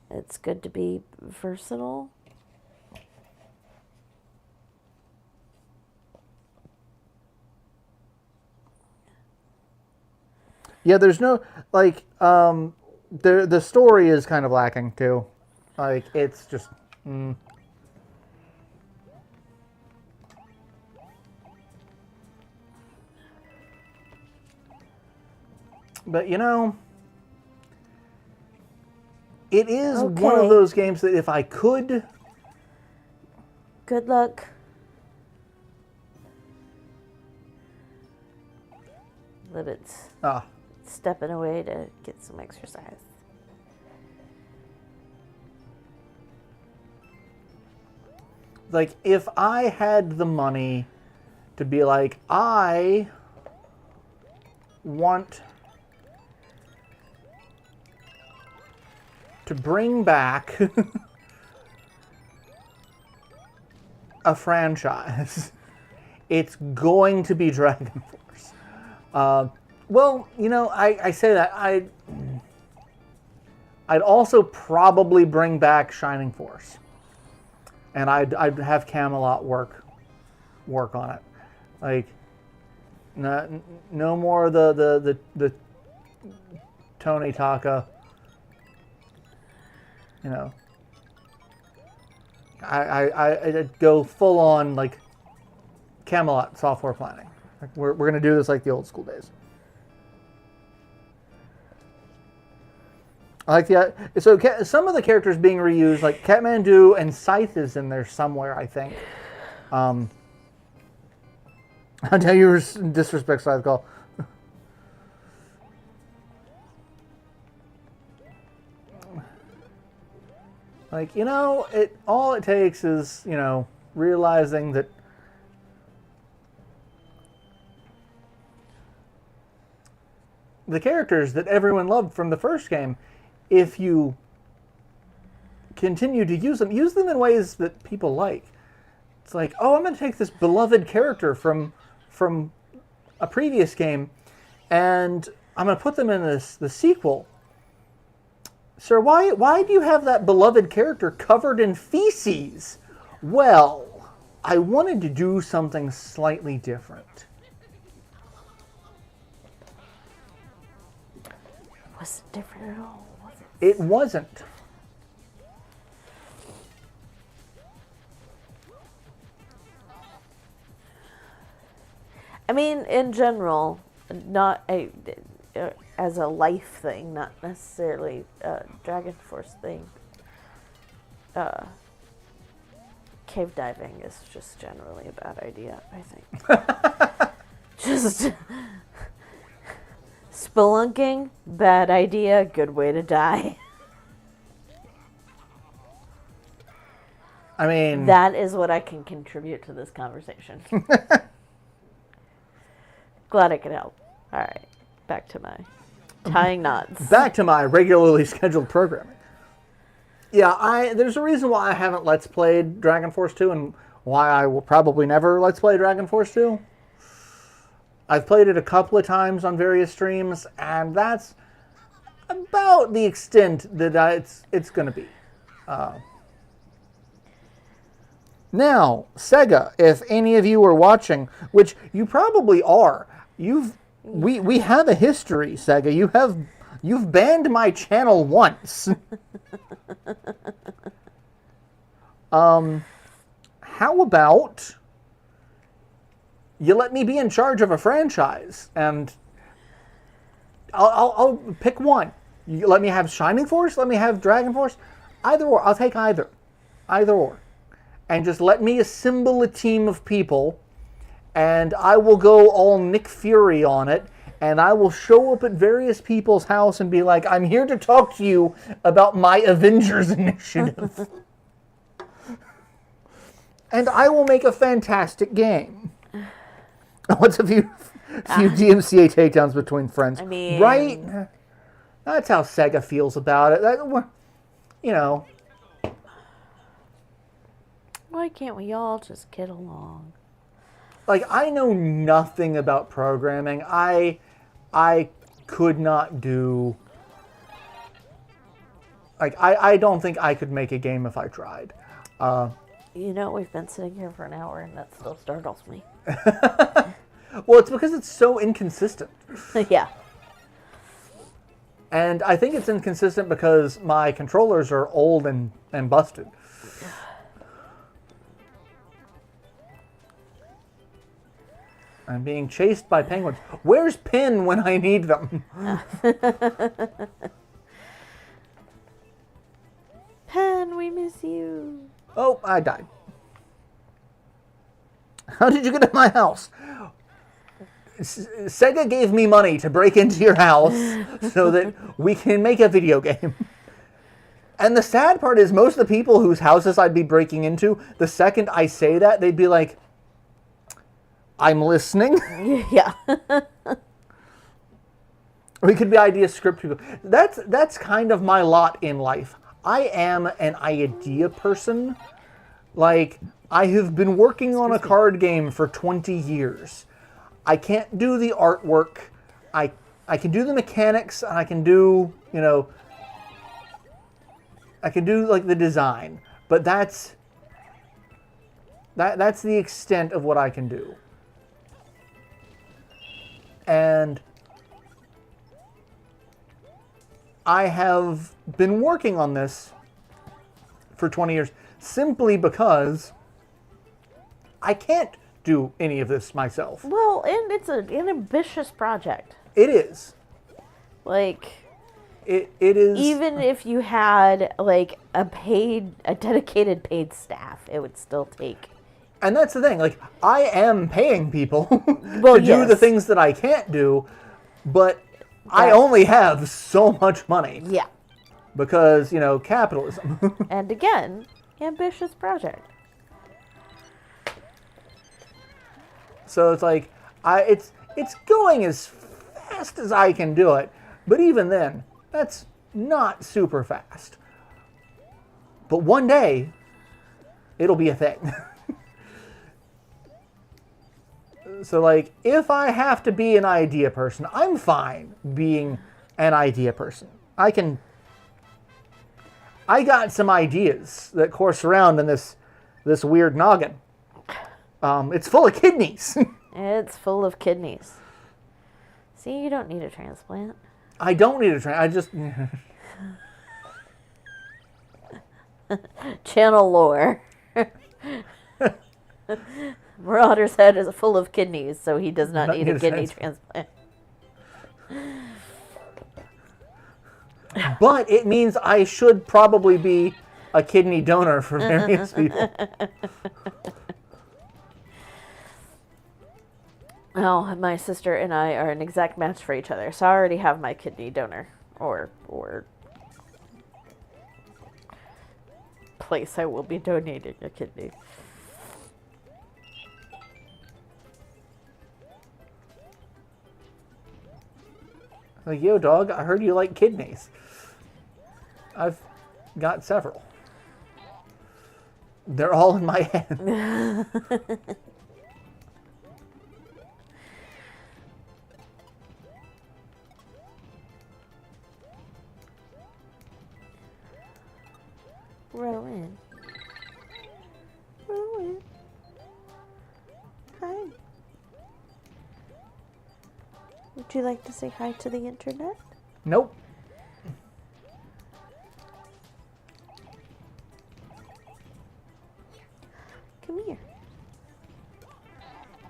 it's good to be versatile. Yeah, there's no, like, the story is kind of lacking too. Like, it's just, But, you know, it is one of those games that if I could... Good luck. But it's stepping away to get some exercise. Like, if I had the money to be like, I want to bring back a franchise, it's going to be Dragon Force. Well, you know, I say that. I'd also probably bring back Shining Force. And I'd have Camelot work on it. Like, no more the Tony Taka. You know, I'd go full on like Camelot software planning. Like, we're gonna do this like the old school days. I like the so some of the characters being reused, like Kathmandu and Scythe is in there somewhere, I think. I'll tell you disrespect Scythe call. Like, you know, all it takes is, you know, realizing that the characters that everyone loved from the first game, if you continue to use them in ways that people like. It's like, oh, I'm going to take this beloved character from a previous game, and I'm going to put them in the sequel. Sir, why do you have that beloved character covered in feces? Well, I wanted to do something slightly different. It wasn't different at all, was it? It wasn't. I mean, in general, not as a life thing, not necessarily a Dragon Force thing. Cave diving is just generally a bad idea, I think. Just spelunking, bad idea, good way to die. I mean, that is what I can contribute to this conversation. Glad I could help. All right, back to my tying knots. Back to my regularly scheduled programming. Yeah, there's a reason why I haven't Let's Played Dragon Force 2, and why I will probably never Let's Play Dragon Force 2. I've played it a couple of times on various streams, and that's about the extent that it's going to be. Now, Sega, if any of you are watching, which you probably are, we have a history, Sega. You've banned my channel once. How about you let me be in charge of a franchise, and I'll pick one. You let me have Shining Force, let me have Dragon Force, either or. I'll take either or, and just let me assemble a team of people, and I will go all Nick Fury on it, and I will show up at various people's house and be like, I'm here to talk to you about my Avengers initiative. And I will make a fantastic game. What's a few DMCA takedowns between friends? I mean... Right? That's how Sega feels about it. You know. Why can't we all just get along? Like, I know nothing about programming. I could not do... Like, I don't think I could make a game if I tried. You know, we've been sitting here for an hour, and that still startles me. Well, it's because it's so inconsistent. Yeah. And I think it's inconsistent because my controllers are old and busted. I'm being chased by penguins. Where's Pin when I need them? Pen, we miss you. Oh, I died. How did you get in my house? Sega gave me money to break into your house so that we can make a video game. And the sad part is most of the people whose houses I'd be breaking into, the second I say that, they'd be like, I'm listening. Yeah. We could be idea script people. That's kind of my lot in life. I am an idea person. Like, I have been working on a card game for 20 years. I can't do the artwork. I can do the mechanics, and I can do, you know, I can do like the design. But that's the extent of what I can do. And I have been working on this for 20 years simply because I can't do any of this myself. Well, and it's an ambitious project. It is. Like, it is. Even if you had like a dedicated paid staff, it would still take. And that's the thing. Like, I am paying people Well, to do the things that I can't do, but I only have so much money. Yeah. Because, you know, capitalism. And again, ambitious project. So it's like, it's going as fast as I can do it, but even then, that's not super fast. But one day, it'll be a thing. So like, if I have to be an idea person, I'm fine being an idea person. I got some ideas that course around in this weird noggin. It's full of kidneys. It's full of kidneys. See, you don't need a transplant. I don't need a transplant. I just... Channel lore. Marauder's head is full of kidneys, so he does not need a kidney transplant. But it means I should probably be a kidney donor for various people. Oh, my sister and I are an exact match for each other, so I already have my kidney donor or place I will be donating a kidney. Like, yo, dog, I heard you like kidneys. I've got several. They're all in my head. Rowan. Rowan. Hi. Would you like to say hi to the internet? Nope. Come here.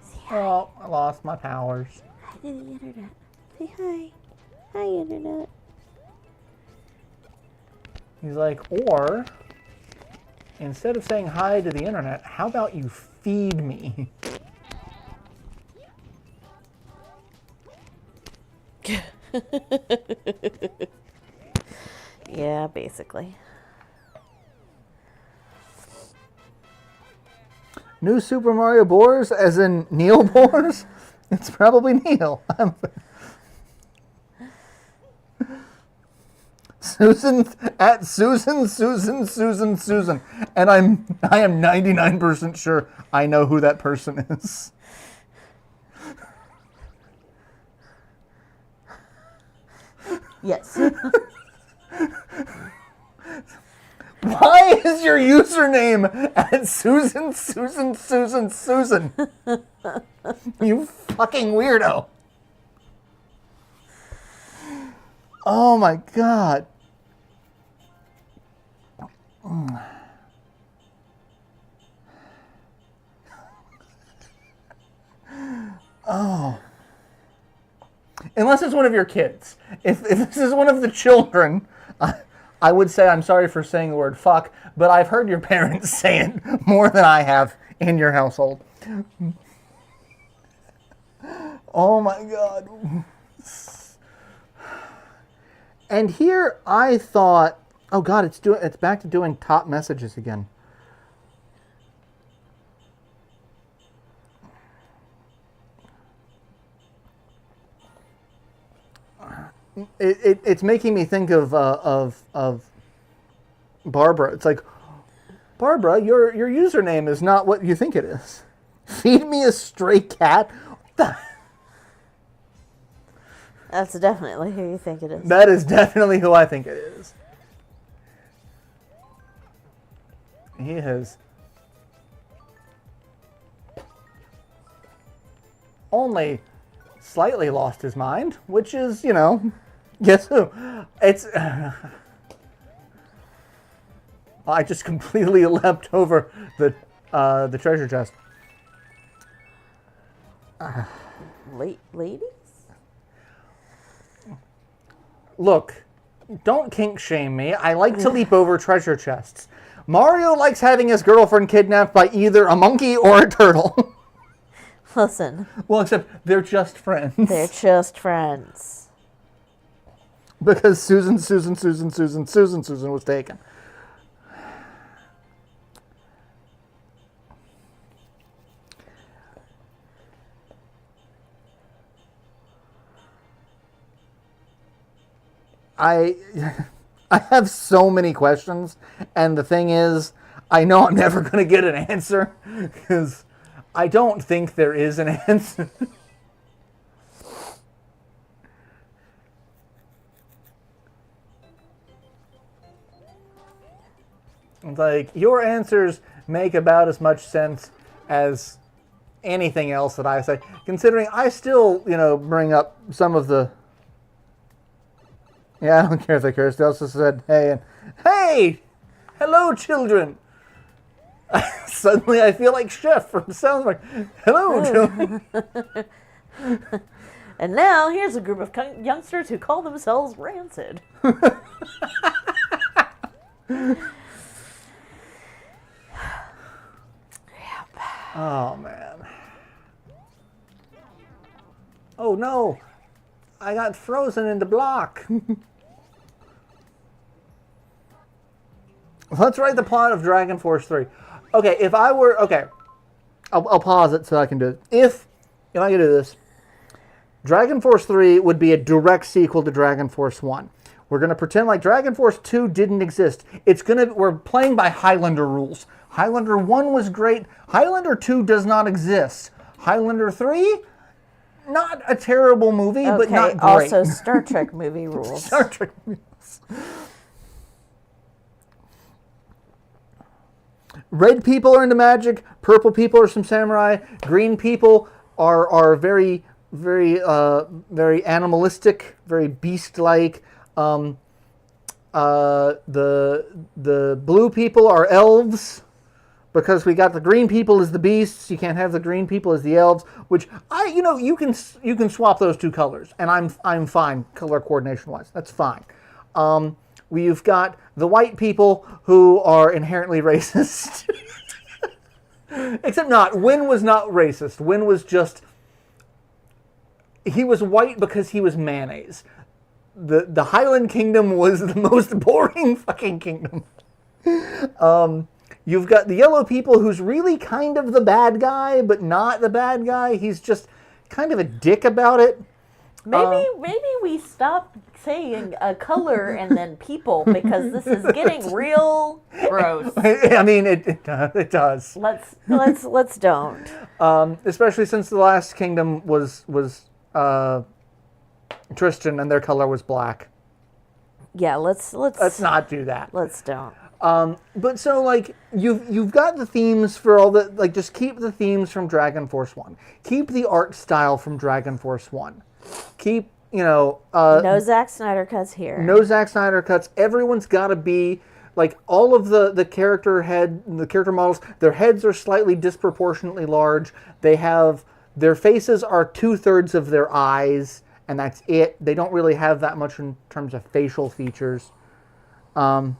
Say hi. Oh, I lost my powers. Hi to the internet. Say hi. Hi, internet. He's like, or, instead of saying hi to the internet, how about you feed me? Yeah, basically. New Super Mario Bros, as in Neil Bors? It's probably Neil. Susan at Susan. And I am 99% sure I know who that person is. Yes. Why is your username at Susan? You fucking weirdo. Oh my god. Oh. Unless it's one of your kids. If this is one of the children, I would say I'm sorry for saying the word fuck, but I've heard your parents say it more than I have in your household. Oh my god. And here I thought, oh god, it's back to doing top messages again. It's making me think of Barbara. It's like, Barbara, your username is not what you think it is. Feed me a stray cat. That's definitely who you think it is. That is definitely who I think it is. He has only slightly lost his mind, which is, guess who? It's... I just completely leapt over the treasure chest. Ladies? Look, don't kink shame me. I like to leap over treasure chests. Mario likes having his girlfriend kidnapped by either a monkey or a turtle. Listen. Well, except they're just friends. They're just friends. Because Susan was taken. I have so many questions, and the thing is, I know I'm never going to get an answer, because I don't think there is an answer. It's like, your answers make about as much sense as anything else that I say, considering I still, bring up some of the... Yeah, I don't care if they cursed. They also said, hey, and hey! Hello, children! Suddenly I feel like Chef from South Park. Hello, children! And now, here's a group of youngsters who call themselves Rancid. Oh, man. Oh, no! I got frozen in the block. Let's write the plot of Dragon Force 3. Okay, if I were... Okay. I'll pause it so I can do it. If I can do this, Dragon Force 3 would be a direct sequel to Dragon Force 1. We're going to pretend like Dragon Force 2 didn't exist. We're playing by Highlander rules. Highlander 1 was great. Highlander 2 does not exist. Highlander 3, not a terrible movie, but not great. Also Star Trek movie rules. Star Trek rules. Red people are into magic. Purple people are some samurai. Green people are very, very, very animalistic, very beast-like. The blue people are elves, because we got the green people as the beasts. You can't have the green people as the elves, which you can swap those two colors, and I'm fine color coordination wise. That's fine. We've got the white people who are inherently racist. Except not. Wynn was not racist. Wynn was just, he was white because he was mayonnaise. The Highland Kingdom was the most boring fucking kingdom. You've got the yellow people, who's really kind of the bad guy, but not the bad guy. He's just kind of a dick about it. Maybe we stop saying color and then people, because this is getting real gross. I mean, it does. Let's don't. Especially since the last kingdom was Tristan, and their color was black. Yeah, let's not do that. Let's don't. But so, like, you've got the themes for all the, like, just keep the themes from Dragon Force 1. Keep the art style from Dragon Force 1. Keep, no Zack Snyder cuts here. No Zack Snyder cuts. Everyone's got to be, like, all of the character models, their heads are slightly disproportionately large. Their faces are 2/3 of their eyes, and that's it. They don't really have that much in terms of facial features. I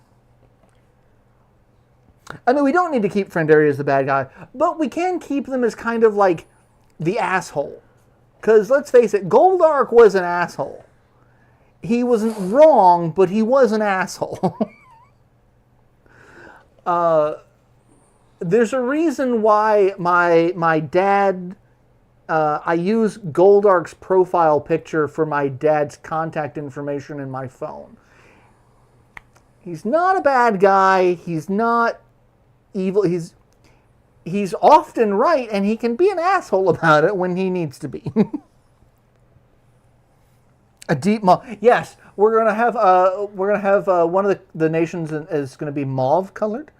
mean, we don't need to keep Frendaria as the bad guy, but we can keep them as kind of like the asshole. Because let's face it, Goldark was an asshole. He wasn't wrong, but he was an asshole. There's a reason why my dad, I use Goldark's profile picture for my dad's contact information in my phone. He's not a bad guy. He's not evil. He's often right, and he can be an asshole about it when he needs to be. A deep mauve. Yes, we're gonna have one of the nations is gonna be mauve colored.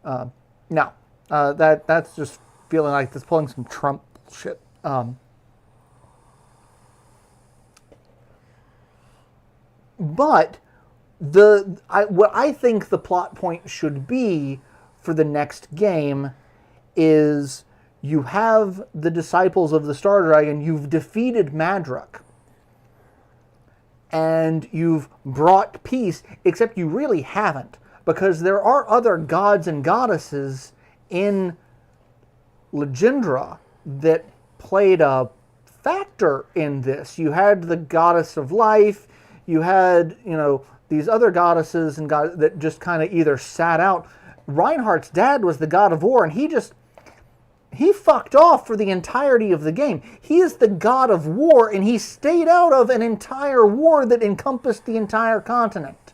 No, that's just feeling like that's pulling some Trump shit. But what I think the plot point should be for the next game is you have the disciples of the Star Dragon, you've defeated Madruk, and you've brought peace, except you really haven't, because there are other gods and goddesses in Legendra that played a factor in this. You had the goddess of life, you had, these other goddesses and gods that just kind of either sat out. Reinhardt's dad was the god of war, and he fucked off for the entirety of the game. He is the god of war, and he stayed out of an entire war that encompassed the entire continent.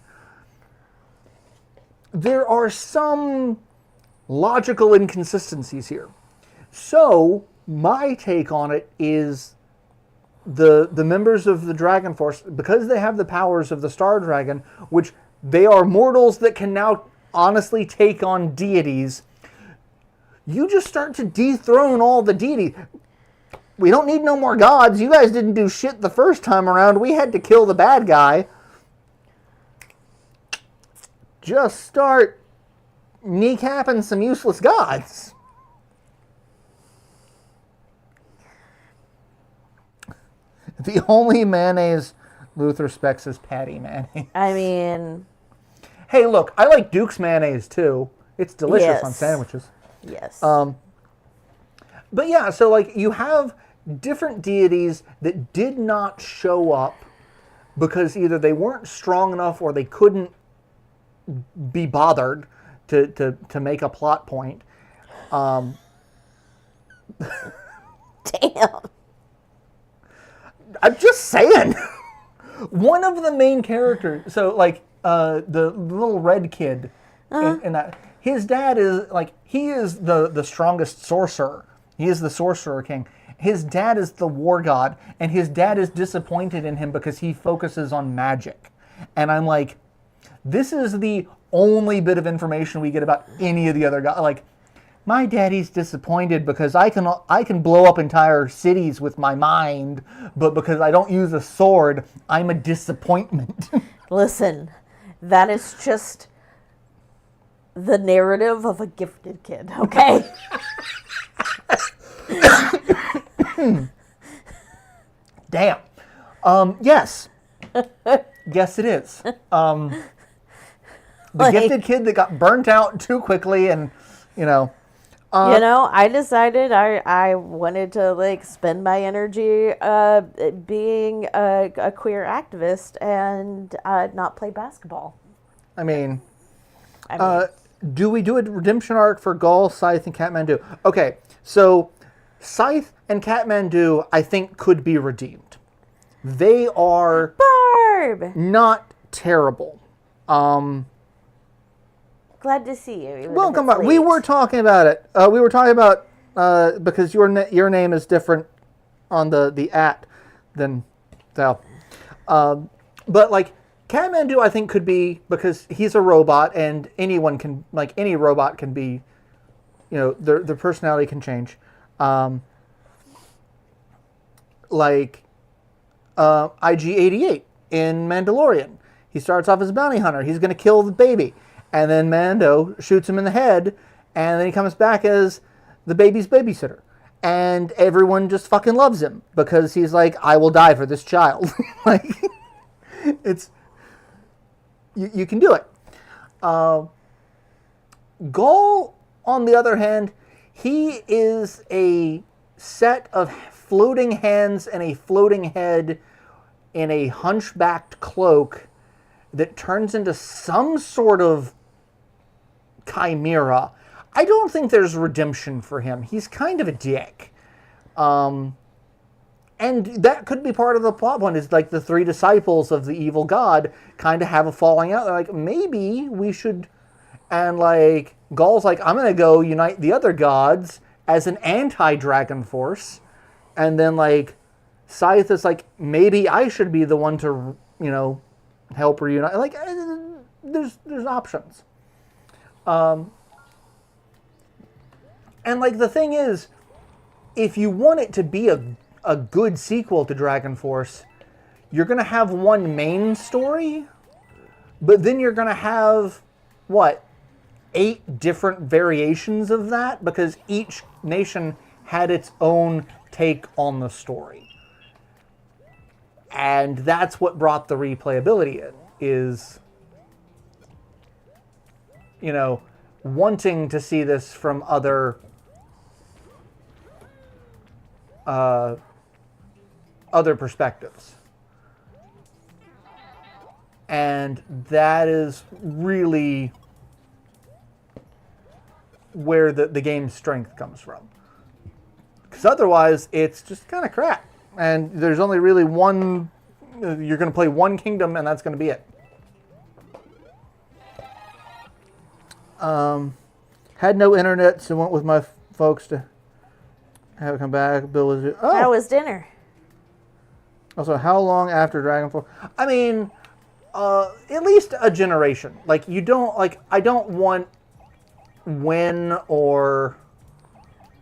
There are some logical inconsistencies here. So, my take on it is the members of the Dragon Force, because they have the powers of the Star Dragon, which they are mortals that can now honestly take on deities, you just start to dethrone all the deities. We don't need no more gods. You guys didn't do shit the first time around. We had to kill the bad guy. Just start kneecapping some useless gods. The only mayonnaise Luth respects is patty mayonnaise. I mean... Hey, look, I like Duke's mayonnaise, too. It's delicious on sandwiches. Yes. But yeah, so like you have different deities that did not show up because either they weren't strong enough or they couldn't be bothered to make a plot point. Damn. I'm just saying. One of the main characters, so like the little red kid in that, his dad is like, he is the strongest sorcerer. He is the sorcerer king. His dad is the war god, and his dad is disappointed in him because he focuses on magic. And I'm like, this is the only bit of information we get about any of the other guys. Like, my daddy's disappointed because I can blow up entire cities with my mind, but because I don't use a sword, I'm a disappointment. Listen, that is just the narrative of a gifted kid, okay? Damn. Yes. Yes, it is. The gifted kid that got burnt out too quickly, and I decided I wanted to like spend my energy being a queer activist and not play basketball. I mean, do we do a redemption arc for Gaul, Scythe, and Kathmandu? Okay, so Scythe and Kathmandu, I think, could be redeemed. They are Barb! Not terrible. Glad to see you. Welcome back. We were talking about it. We were talking about because your name is different on the @ than so. But like Kathmandu, I think could be because he's a robot, and anyone can any robot can be, their personality can change. Like IG-88 in Mandalorian, he starts off as a bounty hunter. He's going to kill the baby. And then Mando shoots him in the head, and then he comes back as the baby's babysitter. And everyone just fucking loves him because he's like, I will die for this child. Like, it's... You can do it. Gaul, on the other hand, he is a set of floating hands and a floating head in a hunchbacked cloak that turns into some sort of chimera. I don't think there's redemption for him. He's kind of a dick. And that could be part of the plot point, is like the 3 disciples of the evil god kind of have a falling out. They're like, maybe we should... And like, Gaul's like, I'm going to go unite the other gods as an anti-dragon force. And then like, Scythe is like, maybe I should be the one to, help reunite. Like, there's options. And like the thing is, if you want it to be a good sequel to Dragon Force, you're going to have one main story, but then you're going to have, 8 different variations of that, because each nation had its own take on the story. And that's what brought the replayability in, is, wanting to see this from other perspectives. And that is really where the game's strength comes from. Because otherwise, it's just kind of crap. And there's only really one... You're going to play one kingdom, and that's going to be it. Had no internet, so went with my folks to have it come back. Bill was... Oh! How was dinner? Also, how long after Dragonfall? I mean, at least a generation. Like, you don't... Like, I don't want when or...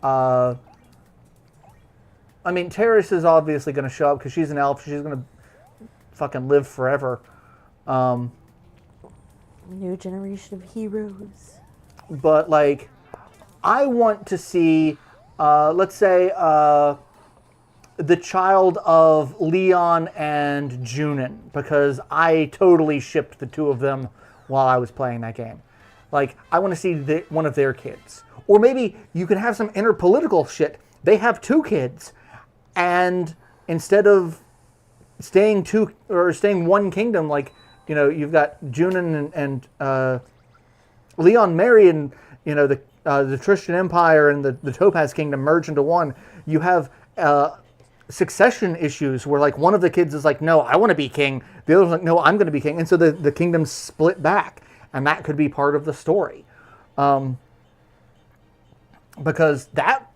I mean, Terrace is obviously going to show up because she's an elf. She's going to fucking live forever. New generation of heroes. But, like, I want to see, let's say, the child of Leon and Junin, because I totally shipped the 2 of them while I was playing that game. Like, I want to see one of their kids. Or maybe you could have some interpolitical shit. They have 2 kids, and instead of staying one kingdom, like, you've got Junin and Leon marry, and the Tristan Empire and the Topaz Kingdom merge into one. You have succession issues where like one of the kids is like, no, I want to be king. The other's like, no, I'm going to be king. And so the kingdoms split back, and that could be part of the story. Because that,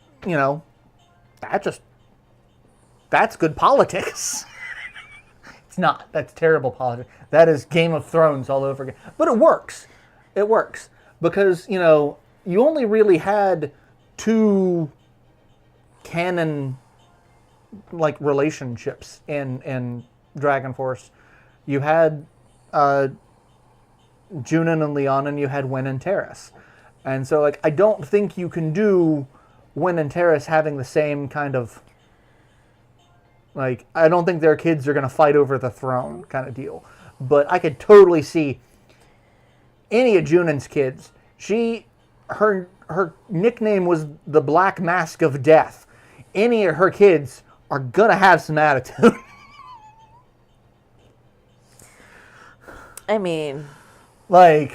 that's good politics. It's not. That's terrible politics. That is Game of Thrones all over again. But it works. It works. Because, you only really had two canon, relationships in Dragon Force. You had Junon and Leon, and you had Wynn and Terrace. And so, I don't think you can do Wynn and Terrace having the same kind of, I don't think their kids are going to fight over the throne kind of deal. But I could totally see any of Junon's kids. Her nickname was the Black Mask of Death. Any of her kids are going to have some attitude. I mean... I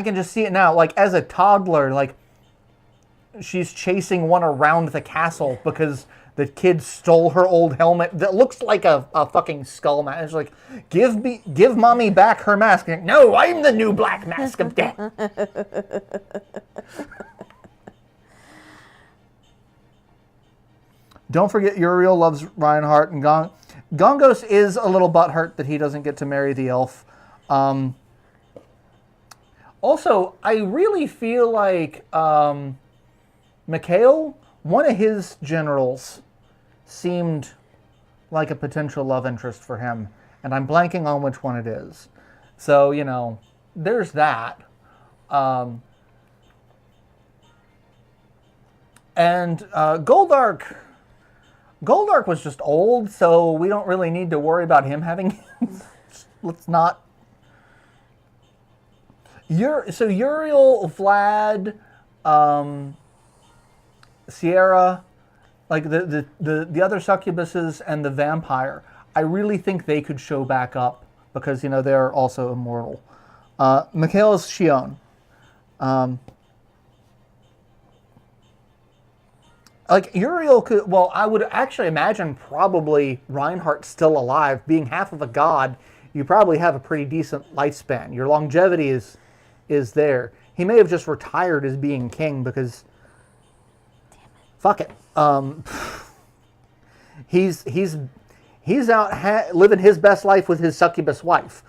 can just see it now. As a toddler, she's chasing one around the castle because the kid stole her old helmet that looks like a fucking skull mask. It's like, give mommy back her mask. Like, no, I'm the new Black Mask of Death. Don't forget Uriel loves Reinhardt, and Gongos is a little butthurt that he doesn't get to marry the elf. Also, I really feel like Mikhail, one of his generals, seemed like a potential love interest for him. And I'm blanking on which one it is. So, there's that. And Goldark was just old, so we don't really need to worry about him having... Let's not... So Uriel, Vlad, Sierra, the other succubuses and the vampire, I really think they could show back up because, they're also immortal. Mikhail is Shion. Uriel could, I would actually imagine probably Reinhardt's still alive. Being half of a god, you probably have a pretty decent lifespan. Your longevity is there. He may have just retired as being king because, fuck it. He's out living his best life with his succubus wife,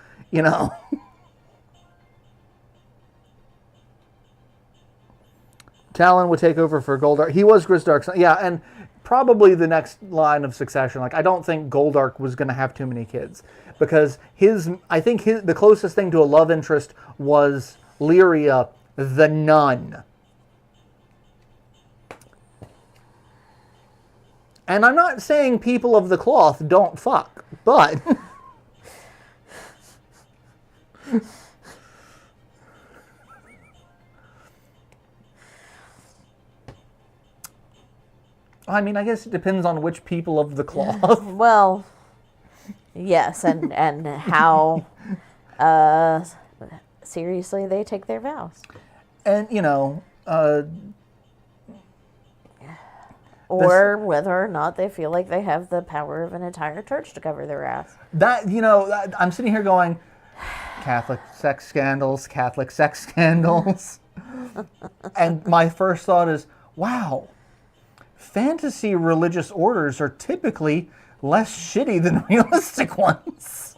Talon would take over for Goldark. He was Grisdark's son. Yeah, and probably the next line of succession. I don't think Goldark was going to have too many kids because the closest thing to a love interest was Lyria the nun. And I'm not saying people of the cloth don't fuck, but... I mean, I guess it depends on which people of the cloth. Well, yes, and how seriously they take their vows. And, or whether or not they feel like they have the power of an entire church to cover their ass. I'm sitting here going, Catholic sex scandals, Catholic sex scandals. And my first thought is, wow, fantasy religious orders are typically less shitty than realistic ones.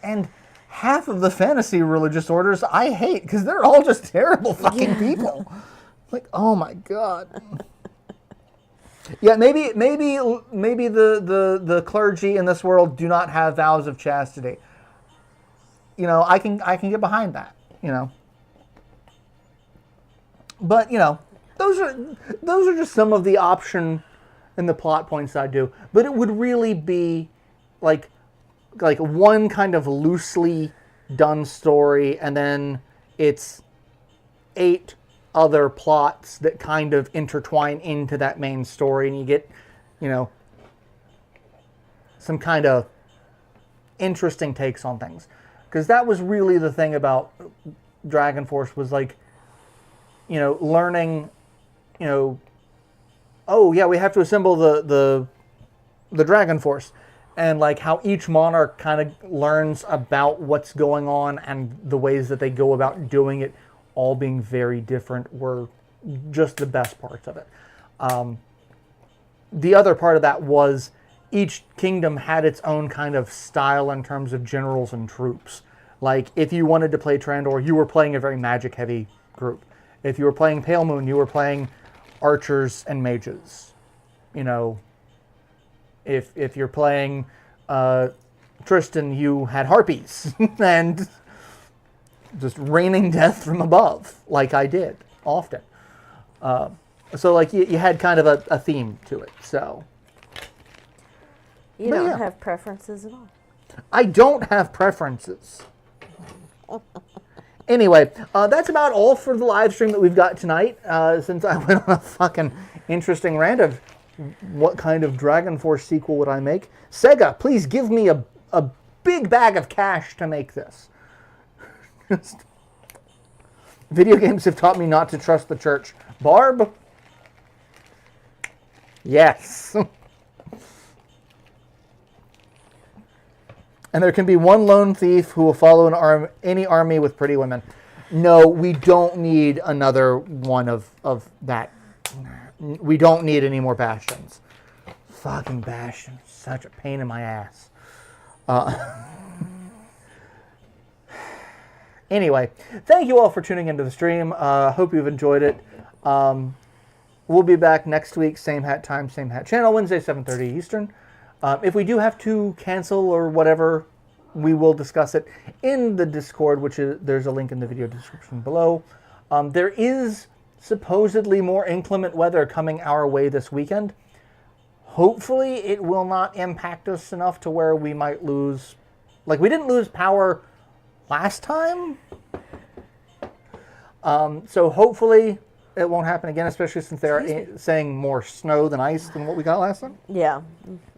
And half of the fantasy religious orders I hate because they're all just terrible fucking people. Oh my God. Yeah, maybe the clergy in this world do not have vows of chastity. I can get behind that. But those are just some of the option and the plot points I do. But it would really be like one kind of loosely done story, and then it's 8 other plots that kind of intertwine into that main story, and you get, some kind of interesting takes on things. Because that was really the thing about Dragon Force was learning, oh yeah, we have to assemble the Dragon Force. and like how each monarch kind of learns about what's going on and the ways that they go about doing it, all being very different, were just the best parts of it. The other part of that was each kingdom had its own kind of style in terms of generals and troops. Like, if you wanted to play Trandor, you were playing a very magic-heavy group. If you were playing Pale Moon, you were playing archers and mages. You know, if you're playing Tristan, you had harpies and just raining death from above, like I did often. So, like, you had kind of a theme to it, so... You don't have preferences at all. I don't have preferences. Anyway, that's about all for the live stream that we've got tonight. Since I went on a fucking interesting rant of what kind of Dragon Force sequel would I make. Sega, please give me a big bag of cash to make this. Video games have taught me not to trust the church. Barb? Yes. And there can be one lone thief who will follow any army with pretty women. No, we don't need another one of that. We don't need any more Bastions. Fucking Bastion. Such a pain in my ass. Anyway, thank you all for tuning into the stream. Hope you've enjoyed it. We'll be back next week, same hat time, same hat channel, Wednesday, 7:30 Eastern. If we do have to cancel or whatever, we will discuss it in the Discord, there's a link in the video description below. There is supposedly more inclement weather coming our way this weekend. Hopefully it will not impact us enough to where we might lose... Like, we didn't lose power last time. So hopefully it won't happen again, especially since they're saying more snow than ice than what we got last time. Yeah.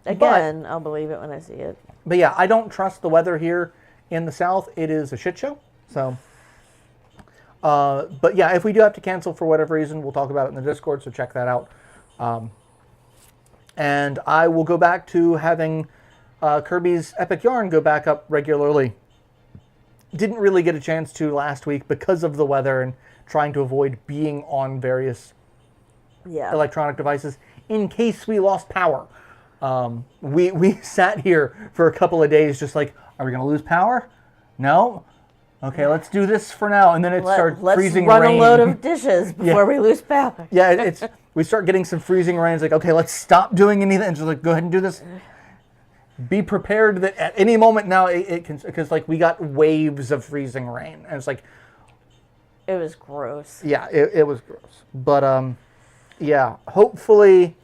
Again, I'll believe it when I see it. But yeah, I don't trust the weather here in the South. It is a shit show. So, but yeah, if we do have to cancel for whatever reason, we'll talk about it in the Discord, so check that out. And I will go back to having Kirby's Epic Yarn go back up regularly. Didn't really get a chance to last week because of the weather and trying to avoid being on various electronic devices in case we lost power. We sat here for a couple of days just like, are we going to lose power? No? Okay, let's do this for now. And then it starts freezing rain. Let's run a load of dishes before we lose power. Yeah, we start getting some freezing rain. It's like, okay, let's stop doing anything. And just like, go ahead and do this. Be prepared that at any moment now it can, because like we got waves of freezing rain. And it's like... It was gross. Yeah, it was gross. But, yeah, hopefully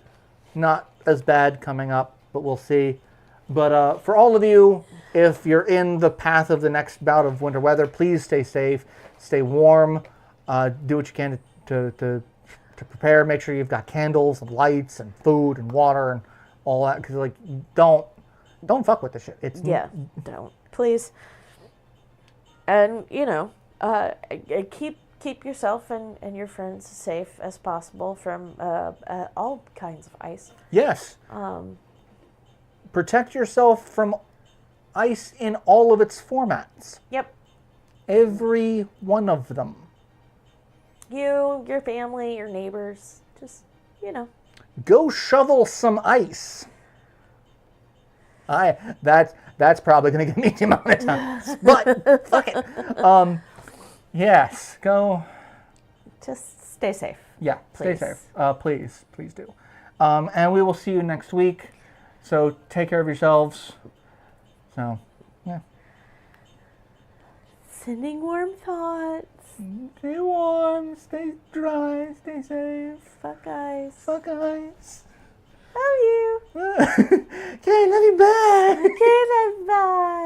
not as bad coming up, but we'll see. But for all of you, if you're in the path of the next bout of winter weather, please stay safe, stay warm, do what you can to prepare. Make sure you've got candles and lights and food and water and all that, because like don't fuck with the shit. Don't, please. And you know, keep yourself and your friends safe as possible from all kinds of ice. Yes. Protect yourself from ice in all of its formats. Yep. Every one of them. You, your family, your neighbors, just, you know. Go shovel some ice. That's probably going to get me demonetized. But, fuck it. Yes, go. Just stay safe. Yeah, please. Stay safe. Please do. And we will see you next week. So take care of yourselves. So, yeah. Sending warm thoughts. Stay warm, stay dry, stay safe. Fuck ice. Fuck ice. Love you. Okay, love you, bye. Okay, love you, bye.